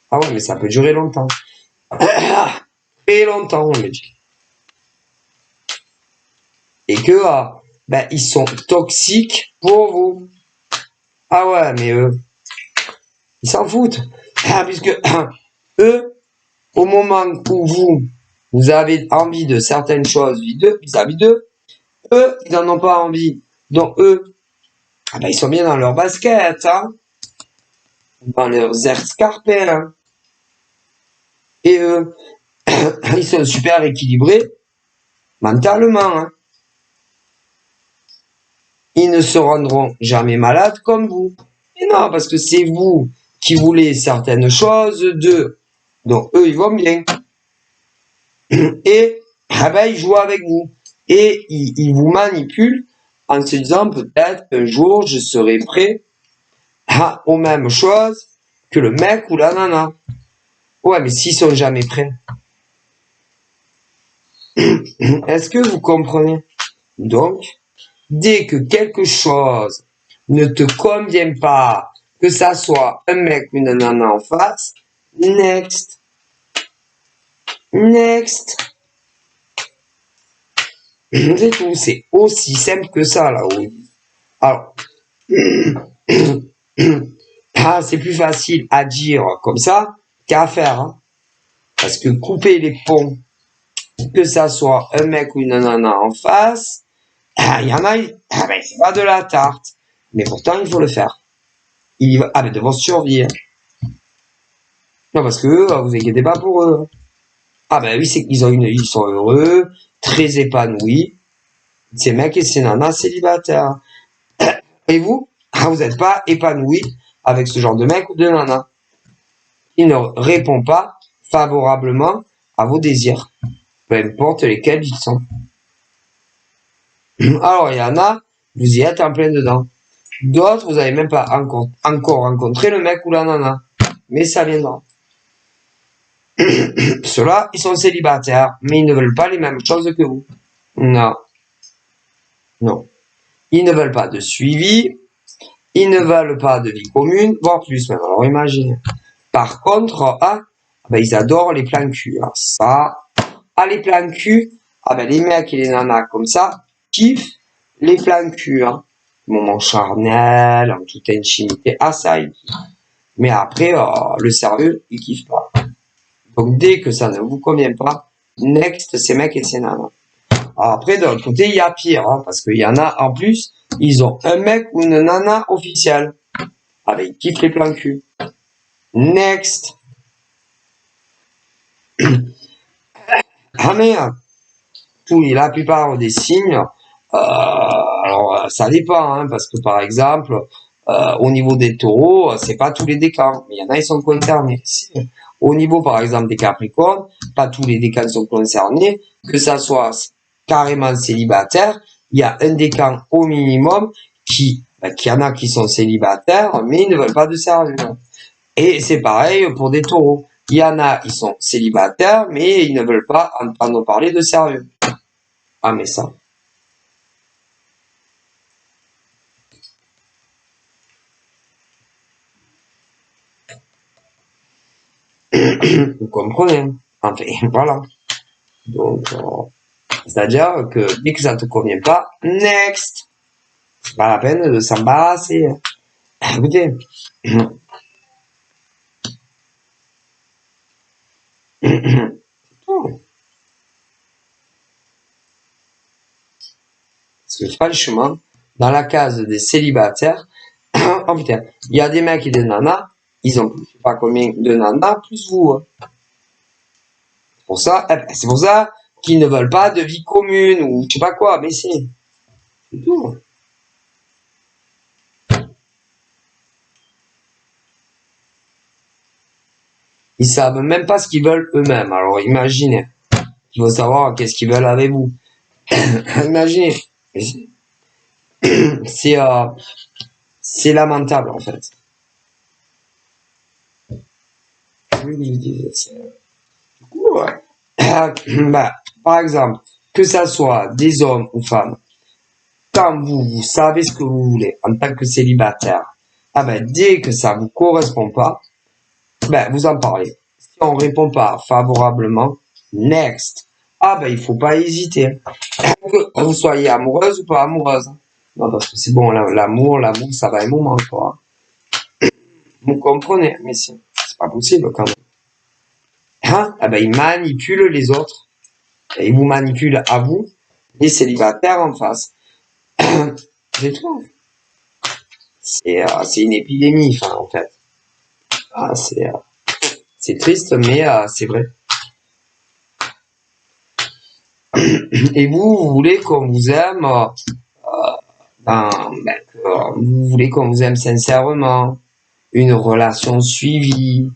[SPEAKER 1] Ah ouais, mais ça peut durer longtemps. Très longtemps, on me dit. Et que ben, ils sont toxiques pour vous. Ah ouais, mais eux, ils s'en foutent. Puisque eux, au moment où vous avez envie de certaines choses vis-à-vis d'eux, eux, ils n'en ont pas envie. Donc eux, ah ben, ils sont bien dans leur basket, hein, dans leurs escarpins. Hein. Et eux, ils sont super équilibrés mentalement. Hein. Ils ne se rendront jamais malades comme vous. Et non, parce que c'est vous qui voulez certaines choses d'eux. Donc eux, ils vont bien. Et ah ben, ils jouent avec vous. Et ils vous manipulent en se disant peut-être un jour je serai prêt aux mêmes choses que le mec ou la nana. Ouais, mais s'ils sont jamais prêts. Est-ce que vous comprenez? Donc, dès que quelque chose ne te convient pas, que ça soit un mec ou une nana en face, next. Next. C'est tout, c'est aussi simple que ça là-haut. Alors, c'est plus facile à dire comme ça qu'à faire. Hein. Parce que couper les ponts, que ça soit un mec ou une nana en face, il y en a, ben, c'est pas de la tarte. Mais pourtant, il faut le faire. Il va, ben, de votre survie. Hein. Non, parce que eux, vous inquiétez pas pour eux. Ah ben oui, c'est qu'ils ils sont heureux, très épanouis. Ces mecs et ces nanas célibataires. Et vous, vous n'êtes pas épanoui avec ce genre de mec ou de nana. Il ne répond pas favorablement à vos désirs, peu importe lesquels ils sont. Alors, il y en a, vous y êtes en plein dedans. D'autres, vous n'avez même pas encore rencontré le mec ou la nana. Mais ça viendra. Ceux-là, ils sont célibataires, mais ils ne veulent pas les mêmes choses que vous. Non. Non. Ils ne veulent pas de suivi. Ils ne veulent pas de vie commune, voire plus même. Alors, imaginez. Par contre, ben, ils adorent les plans cul. Alors, ça, les plans cul, ben, les mecs et les nanas comme ça, kiffent les plans cul. Hein. Moment charnel, en toute intimité. Ça, ils kiffent. Mais après, le sérieux, ils kiffent pas. Donc, dès que ça ne vous convient pas, next, ces mecs et ces nanas. Alors, après, de l'autre côté, il y a pire, hein, parce qu'il y en a, en plus, ils ont un mec ou une nana officielle. Avec qui les plans cul. Next. Ah merde. La plupart des signes, alors ça dépend, hein, parce que par exemple, au niveau des taureaux, c'est pas tous les décans, mais il y en a, ils sont concernés. Au niveau, par exemple, des capricornes, pas tous les décans sont concernés, que ça soit carrément célibataire, il y a un décan au minimum qui y en a qui sont célibataires, mais ils ne veulent pas de sérieux. Et c'est pareil pour des taureaux. Il y en a, ils sont célibataires, mais ils ne veulent pas entendre parler de sérieux. Ah, mais ça. Vous comprenez. Enfin, voilà. Donc, c'est-à-dire que dès que ça ne te convient pas, next. C'est pas la peine de s'embarrasser. Écoutez. Parce que franchement, dans la case des célibataires, oh putain, il y a des mecs et des nanas, ils ont je sais pas combien de nanas plus vous. Hein. C'est pour ça qu'ils ne veulent pas de vie commune ou je sais pas quoi, mais c'est tout. Ils savent même pas ce qu'ils veulent eux-mêmes. Alors imaginez, il faut savoir qu'est-ce qu'ils veulent avec vous. Imaginez, c'est c'est lamentable en fait. Ouais. Bah, par exemple, que ça soit des hommes ou femmes, quand vous savez ce que vous voulez en tant que célibataire, ah ben, dès que ça vous correspond pas, ben, vous en parlez. Si on répond pas favorablement, next. Ah ben, il faut pas hésiter. Que vous soyez amoureuse ou pas amoureuse. Non, parce que c'est bon, l'amour, ça va un moment, quoi. Vous comprenez, mais c'est pas possible quand même. Hein? Ah ben, ils manipulent les autres. Et ils vous manipulent à vous, les célibataires en face. C'est tout. C'est une épidémie, enfin, en fait. Ah, c'est triste, mais c'est vrai. Et vous voulez qu'on vous aime, vous voulez qu'on vous aime sincèrement, une relation suivie,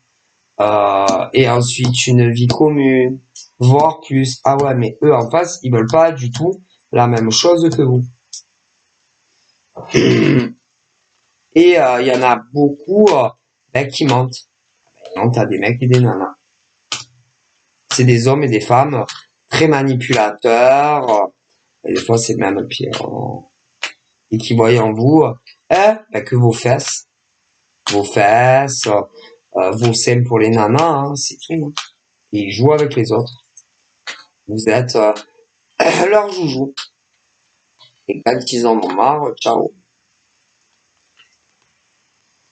[SPEAKER 1] et ensuite une vie commune, voire plus. Ah ouais, mais eux en face, ils veulent pas du tout la même chose que vous. Et il y en a beaucoup qui mentent. Ils mentent à des mecs et des nanas. C'est des hommes et des femmes très manipulateurs. Et des fois, c'est même pire. Et qui voient en vous que vos fesses, vos seins pour les nanas, hein, c'est tout. Hein. Et ils jouent avec les autres. Vous êtes leur joujou. Et quand ils en ont marre, ciao.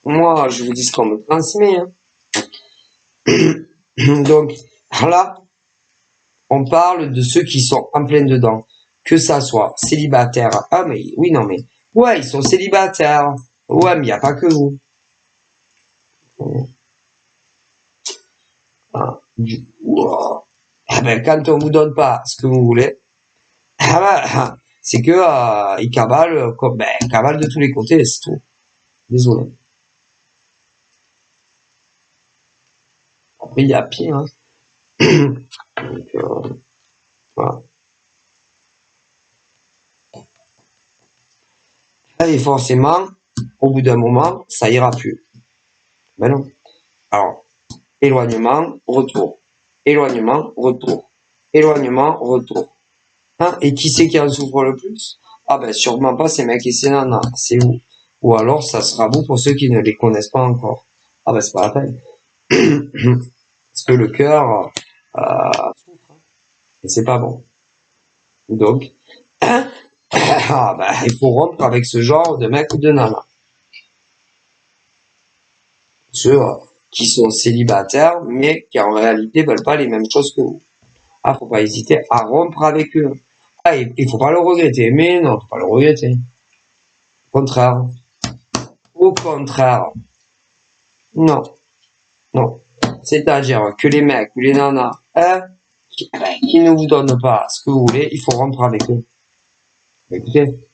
[SPEAKER 1] Moi, je vous dis ce qu'on me transmet. Hein. Donc, là, on parle de ceux qui sont en plein dedans. Que ça soit célibataire. Ah, mais oui, non, mais. Ouais, ils sont célibataires. Ouais, mais il n'y a pas que vous. Ah, du coup, quand on vous donne pas ce que vous voulez, c'est que ils cavalent, cavalent de tous les côtés, c'est tout. Désolé. Après, il y a pire. Hein. Donc, voilà. Et forcément, au bout d'un moment, ça ira plus. Ben non. Alors, éloignement, retour. Éloignement, retour. Éloignement, retour. Hein? Et qui c'est qui en souffre le plus? Ah ben sûrement pas ces mecs et ces nanas, c'est vous. Ou alors ça sera vous pour ceux qui ne les connaissent pas encore. Ah ben c'est pas la peine. Parce que le cœur souffre. Et c'est pas bon. Donc, il faut rompre avec ce genre de mec ou de nana. Sûr. qui sont célibataires, mais qui en réalité veulent pas les mêmes choses que vous. Ah, faut pas hésiter à rompre avec eux. Ah, il faut pas le regretter, mais non, faut pas le regretter. Au contraire. Au contraire. Non, non. C'est-à-dire que les mecs ou les nanas, qui ne vous donnent pas ce que vous voulez, il faut rompre avec eux. Écoutez,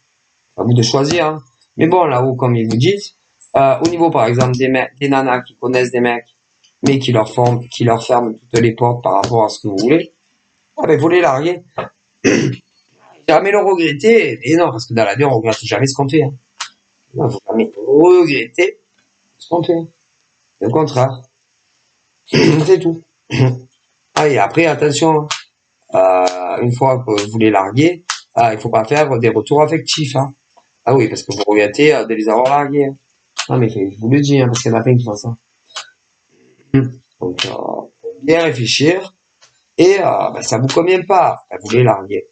[SPEAKER 1] à vous de choisir, hein. Mais bon, là-haut, comme ils vous disent, au niveau, par exemple, des nanas qui connaissent des mecs, mais qui leur ferment toutes les portes par rapport à ce que vous voulez, ah ben, vous les larguer. Jamais le regretter. Et non, parce que dans la vie, on regrette jamais ce qu'on fait, hein. Non, faut jamais regretter ce qu'on fait. Au contraire. C'est tout. Ah, et après, attention, hein. Une fois que vous les larguez, il faut pas faire des retours affectifs, hein. Ah oui, parce que vous regrettez de les avoir largués, hein. Ah, mais je vous le dis, hein, parce qu'il y en a plein qui font ça. Donc, faut bien réfléchir. Et ça vous convient pas, vous les larguez.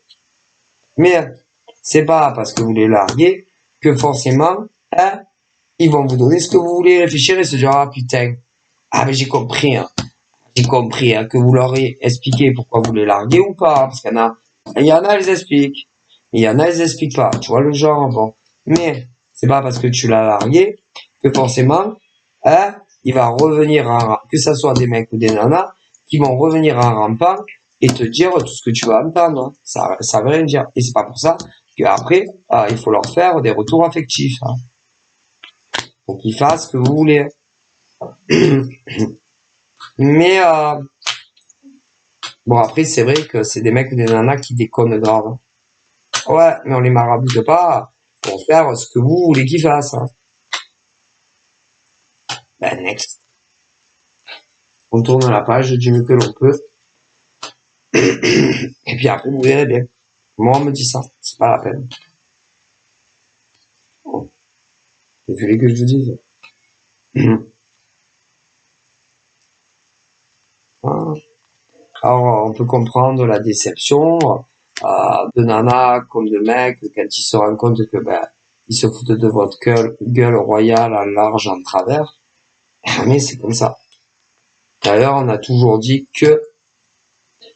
[SPEAKER 1] Mais c'est pas parce que vous les larguez que forcément, hein, ils vont vous donner ce que vous voulez, réfléchir et se dire, ah putain, ah mais j'ai compris, hein. J'ai compris, hein, que vous leur ayez expliqué pourquoi vous les larguez ou pas, parce il y en a, ils expliquent. Il y en a, ils expliquent pas. Tu vois le genre, bon. Mais, c'est pas parce que tu l'as largué que forcément, hein, il va revenir que ça soit des mecs ou des nanas, qui vont revenir en rampant et te dire tout ce que tu vas entendre. Ça veut rien dire. Et c'est pas pour ça qu'après, il faut leur faire des retours affectifs, hein. Pour qu'ils fassent ce que vous voulez. Mais, bon, après, c'est vrai que c'est des mecs ou des nanas qui déconnent grave. Ouais, mais on les maraboute pas pour faire ce que vous voulez qu'ils fassent, hein. Ben, next. On tourne la page du mieux que l'on peut. Et puis après, vous verrez bien. Moi, on me dit ça. C'est pas la peine. Oh. Vous voulez que je vous dise? Voilà. Alors, on peut comprendre la déception de nana comme de mec quand ils se rendent compte que ils se foutent de votre gueule royale en large en travers. Mais c'est comme ça. D'ailleurs, on a toujours dit que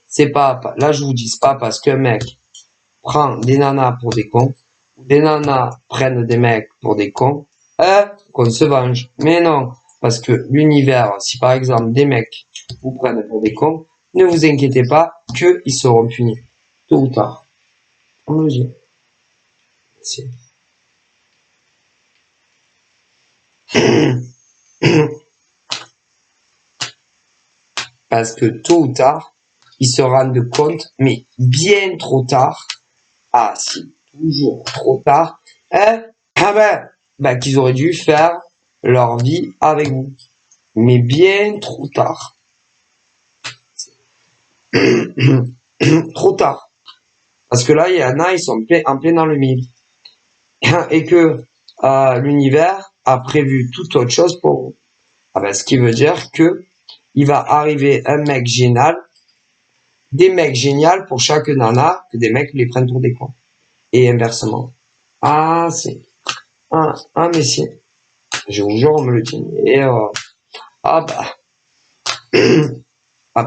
[SPEAKER 1] c'est pas, là je vous dis, c'est pas parce qu'un mec prend des nanas pour des cons, ou des nanas prennent des mecs pour des cons, qu'on se venge. Mais non, parce que l'univers, si par exemple des mecs vous prennent pour des cons, ne vous inquiétez pas qu'ils seront punis, tôt ou tard. On le dit. Parce que tôt ou tard, ils se rendent compte, mais bien trop tard, c'est toujours trop tard, hein, qu'ils auraient dû faire leur vie avec vous. Mais bien trop tard. Trop tard. Parce que là, il y en a, ils sont en plein dans le mille. Et que l'univers a prévu toute autre chose pour vous. Ce qui veut dire que il va arriver un mec génial, des mecs géniaux pour chaque nana, que des mecs les prennent pour des cons. Et inversement. C'est. Mais si. Je vous jure, on me le dit. Et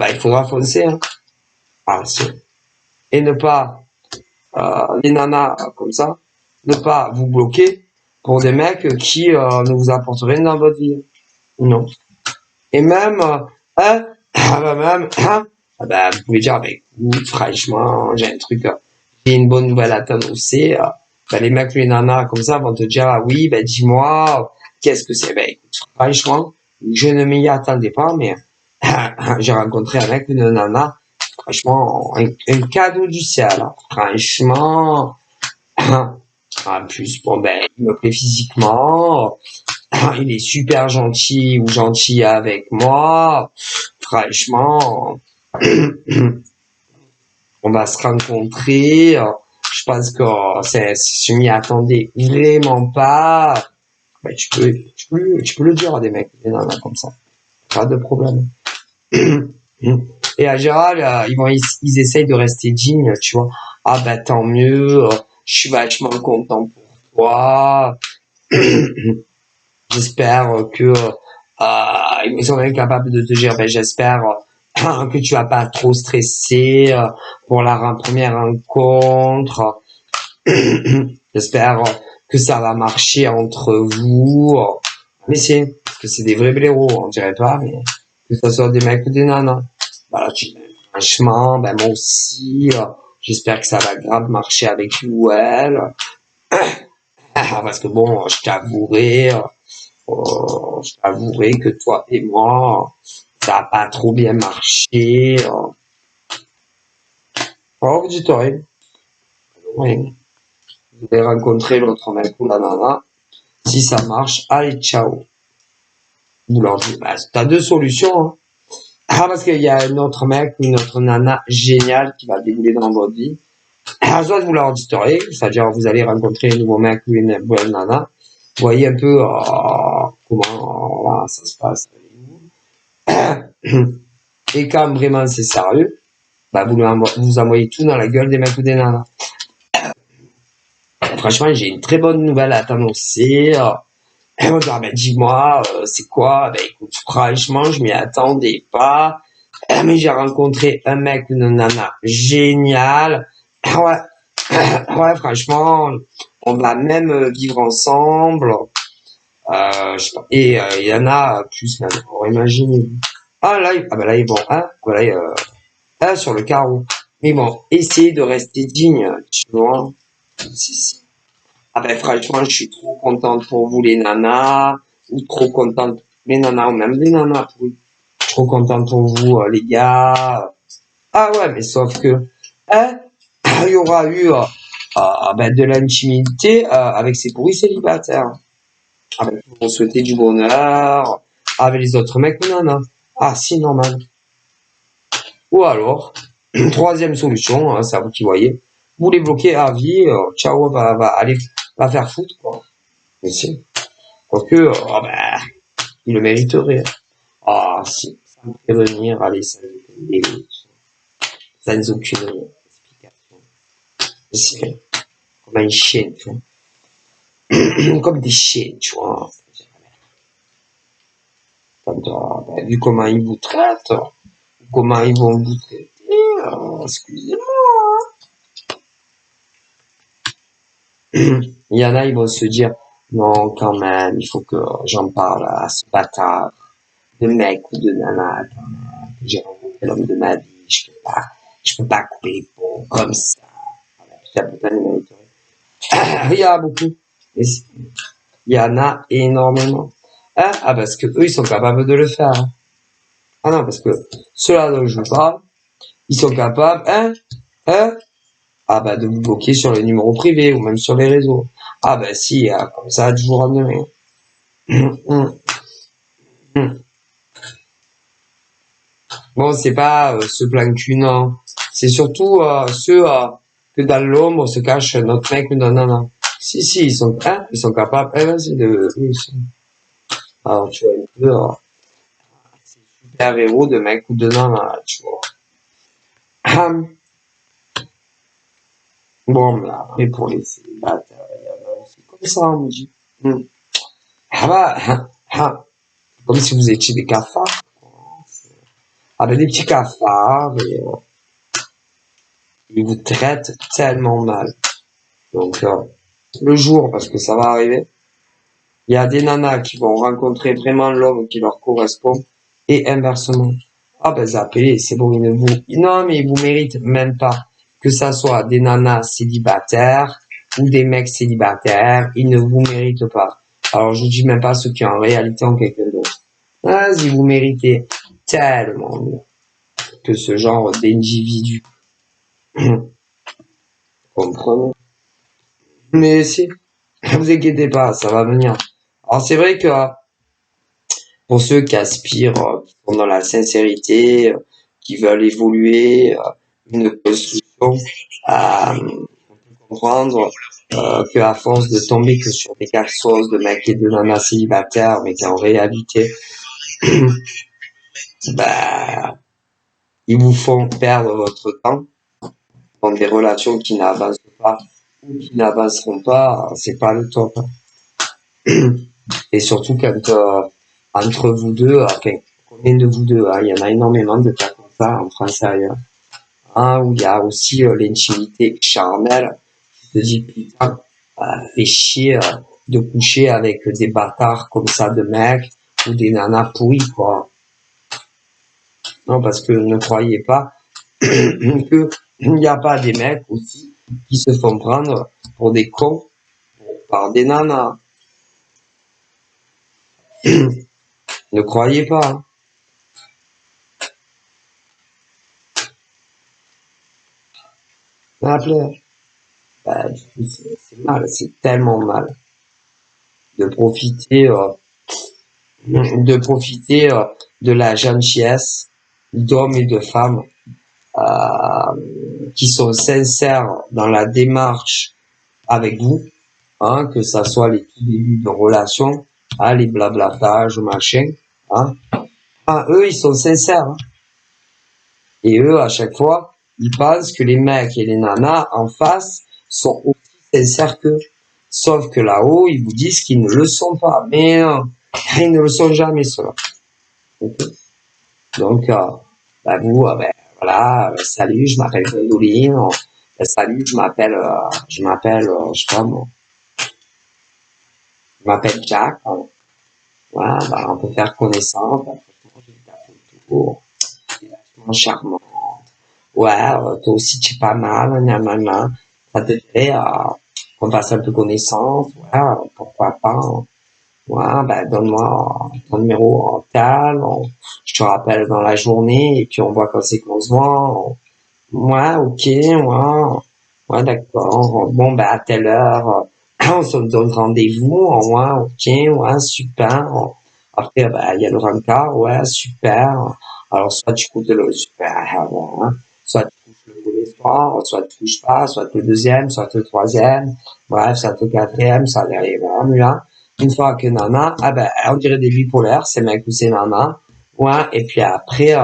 [SPEAKER 1] il faudra foncer, hein. Si. Et ne pas, les nanas comme ça, ne pas vous bloquer pour des mecs qui ne vous apportent rien dans votre vie. Non. Et même, vous pouvez dire, écoute, franchement, j'ai un truc, j'ai une bonne nouvelle à t'annoncer. Les mecs, les nanas comme ça vont te dire, ah oui, dis-moi, qu'est-ce que c'est? Écoute, franchement, je ne m'y attendais pas, mais j'ai rencontré un mec, une nana, franchement, un cadeau du ciel, hein. Franchement, en plus, il me plaît physiquement, il est super gentil ou gentil avec moi, franchement, on va se rencontrer, je pense que je m'y attendais vraiment pas. Tu peux le dire à des mecs, des nanas comme ça, pas de problème. Et à général, ils essayent de rester dignes, tu vois. Tant mieux, je suis vachement content pour toi. J'espère que ils sont incapables de te dire, ben, j'espère que tu vas pas trop stresser pour la première rencontre. J'espère que ça va marcher entre vous. Mais parce que c'est des vrais blaireaux, on dirait pas, mais que ce soit des mecs ou des nanas. Voilà, franchement, ben moi aussi, j'espère que ça va grave marcher avec lui ou elle. Parce que bon, je t'avouerai que toi et moi, ça a pas trop bien marché. Alors, vous dites rien. Oui. Vous allez rencontrer l'autre mec ou la nana. Si ça marche, allez, ciao. Vous leur dites, bah, t'as deux solutions, hein. Parce qu'il y a un autre mec ou une autre nana géniale qui va dérouler dans votre vie. Soit vous leur dites rien, c'est-à-dire vous allez rencontrer un nouveau mec ou une nouvelle nana. Vous voyez un peu comment ça se passe. Et quand vraiment c'est sérieux, bah vous envoyez tout dans la gueule des mecs ou des nanas. Franchement, j'ai une très bonne nouvelle à t'annoncer. On dit, ben, dis-moi, c'est quoi? Ben, écoute, franchement, je m'y attendais pas. Mais j'ai rencontré un mec, une nana génial. Ouais, ouais, franchement, on va même vivre ensemble. Je sais pas. Et il y en a plus même. Alors, imagine. Ben là, ils vont, ben là, sur le carreau. Mais bon, essayez de rester digne, tu vois. Si. Ah ben franchement, je suis trop contente pour vous les nanas, ou trop contente les nanas, ou même les nanas, oui. Trop contente pour vous les gars. Ah ouais, mais sauf que, hein, il y aura eu ben, de l'intimité avec ces pourris célibataires. Avec vous souhaiter du bonheur, avec les autres mecs ou nanas. Ah si, normal. Ou alors, troisième solution, hein, c'est à vous qui voyez. Vous les bloquez à vie, ciao, va faire foutre, quoi. Mais si. Quoique, ben, il le mériterait. Ah, si. Ça me fait venir, allez, sans aucune explication. C'est comme un chien, tu vois. Comme des chiens, tu vois. Ben, vu comment ils vous traitent, comment ils vont vous traiter, excusez-moi. Il y en a, ils vont se dire, non, quand même, il faut que j'en parle à ce bâtard de mec ou de nana, quand même, que j'ai rencontré l'homme de ma vie, je peux pas couper les ponts comme ça. Voilà, il y a beaucoup. Il y en a énormément. Hein? Ah, parce que eux, ils sont capables de le faire. Hein. Ah non, parce que ceux-là dont je vous parle, ils sont capables, ah bah de vous bloquer sur les numéros privés ou même sur les réseaux. Ah bah si, comme ça, du jour au lendemain. Bon, c'est pas ce plan cul, non. C'est surtout ceux que dans l'ombre se cache notre mec ou non, non, non. Si, ils sont capables, vas-y, oui, alors, tu vois, un peu, c'est super héros de mec ou de nana, tu vois. Bon, mais après, pour les célibataires, c'est comme ça, on me dit. Ah bah, comme si vous étiez des cafards. Ah ben, des petits cafards, et ils vous traitent tellement mal. Donc, le jour, parce que ça va arriver, il y a des nanas qui vont rencontrer vraiment l'homme qui leur correspond, et inversement. Ah ben, zappez, c'est bon, non, mais ils vous méritent même pas. Que ça soit des nanas célibataires, ou des mecs célibataires, ils ne vous méritent pas. Alors, je dis même pas ceux qui en réalité ont quelqu'un d'autre. Vas-y, vous méritez tellement mieux que ce genre d'individu. Comprenez? Mais si, ne vous inquiétez pas, ça va venir. Alors c'est vrai que pour ceux qui aspirent, qui sont dans la sincérité, qui veulent évoluer, une construction, on peut comprendre qu'à force de tomber que sur des cassos de mecs et de nanas célibataires, mais qu'en réalité, bah, ils vous font perdre votre temps dans des relations qui n'avancent pas ou qui n'avanceront pas, c'est pas le top. Et surtout quand entre vous deux, enfin, combien de vous deux, hein, il y en a énormément de cas comme ça en France et ailleurs, hein, où il y a aussi l'intimité charnelle. Je te dis, putain, fait chier de coucher avec des bâtards comme ça de mecs ou des nanas pourries, quoi. Non, parce que ne croyez pas que il n'y a pas des mecs aussi qui se font prendre pour des cons par des nanas. Ne croyez pas. Hein. Appelez. Bah, c'est mal, c'est tellement mal de profiter, de la gentillesse d'hommes et de femmes qui sont sincères dans la démarche avec vous, hein, que ça soit les tout débuts de relation, hein, les blablatages, machin, hein. Ah, eux, ils sont sincères, hein. Et eux, à chaque fois, ils pensent que les mecs et les nanas en face sont aussi sincères qu'eux. Sauf que là-haut, ils vous disent qu'ils ne le sont pas. Mais non, ils ne le sont jamais, ceux-là. Okay. Donc, bah vous, ben, voilà, salut, je m'appelle Gwendoline. Salut, je m'appelle, je sais pas moi, je m'appelle Jack. Voilà, bah, on peut faire connaissance. Bah, j'ai ta photo, c'est vachement charmant. Ouais, toi aussi tu es pas mal, nanana. Ça te fait qu'on fasse un peu connaissance, ouais, pourquoi pas. Hein. Ouais, ben donne-moi ton numéro tel, je te rappelle dans la journée et puis on voit quand c'est qu'on se voit. Ouais, ok, ouais, d'accord. Bon, ben à telle heure, on se donne rendez-vous. Ouais, ok, ouais, super. Après, ben il y a le rencard, ouais, super. Alors soit tu coûtes le super, hein, soit tu couches le premier soir, soit tu couches pas, soit le deuxième, soit le troisième, bref, soit le quatrième, ça arrive, là. Une fois que nana, ah ben, on dirait des bipolaires, c'est mec ou c'est nana. Ouais, et puis après,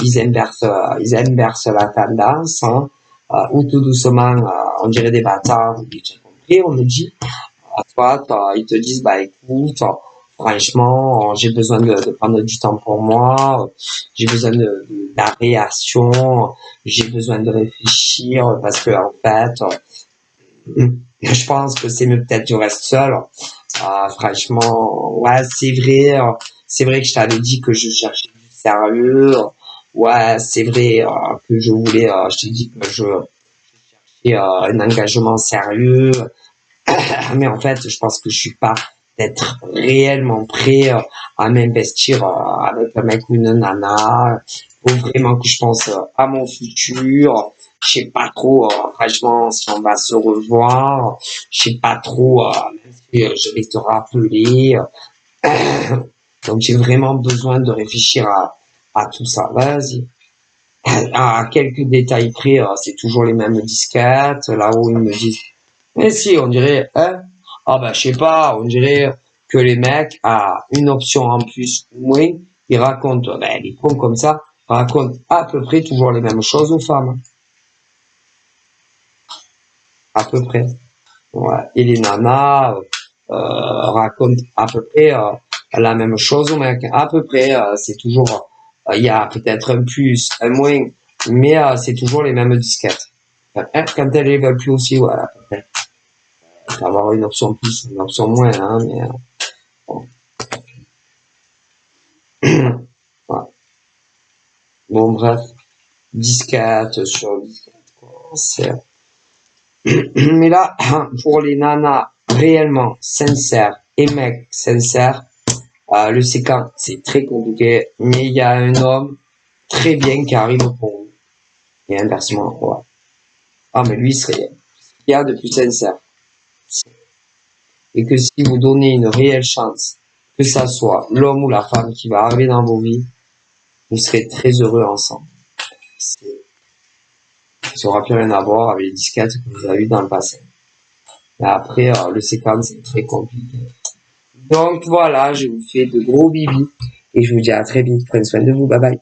[SPEAKER 1] ils inversent la tendance, hein, ou tout doucement, on dirait des bâtards, j'ai compris, on me dit. Soit, ils te disent, bah écoute, franchement, j'ai besoin de prendre du temps pour moi, j'ai besoin de d'aération, j'ai besoin de réfléchir, parce que en fait, je pense que c'est mieux peut-être que je reste seul. Franchement, ouais, c'est vrai que je t'avais dit que je cherchais du sérieux. Ouais, c'est vrai que je voulais, je t'ai dit que je cherchais un engagement sérieux. Mais en fait, je pense que je suis pas peut-être réellement prêt à m'investir avec un mec ou une nana. Faut vraiment que je pense à mon futur. Je sais pas trop, franchement, si on va se revoir. Je sais pas trop, même si je vais te rappeler. Donc j'ai vraiment besoin de réfléchir à tout ça. Vas-y. À quelques détails près, c'est toujours les mêmes disquettes. Là où ils me disent, mais si, on dirait, hein? Ah bah je sais pas, on dirait que les mecs, une option en plus ou moins, ils racontent, ben les cons comme ça, racontent à peu près toujours les mêmes choses aux femmes. À peu près. Ouais. Et les nanas racontent à peu près la même chose aux mecs. À peu près, c'est toujours, il y a peut-être un plus, un moins, mais c'est toujours les mêmes disquettes. Hein, quand elles les veulent plus aussi, ouais, à peu près. Avoir une option plus, une option moins, hein, mais bon. Ouais. Bon, bref, disquette sur disquette, quoi. Mais là, pour les nanas réellement sincères et mecs sincères, le séquent, c'est très compliqué, mais il y a un homme très bien qui arrive pour vous. Et inversement, ouais. Ah, mais lui, serait ce qu'il y a de plus sincère. Et que si vous donnez une réelle chance, que ça soit l'homme ou la femme qui va arriver dans vos vies, vous serez très heureux ensemble. Ça n'aura plus rien à voir avec les disquettes que vous avez eues dans le passé. Mais après, le séquence, c'est très compliqué. Donc voilà, je vous fais de gros bibis et je vous dis à très vite. Prenez soin de vous. Bye bye.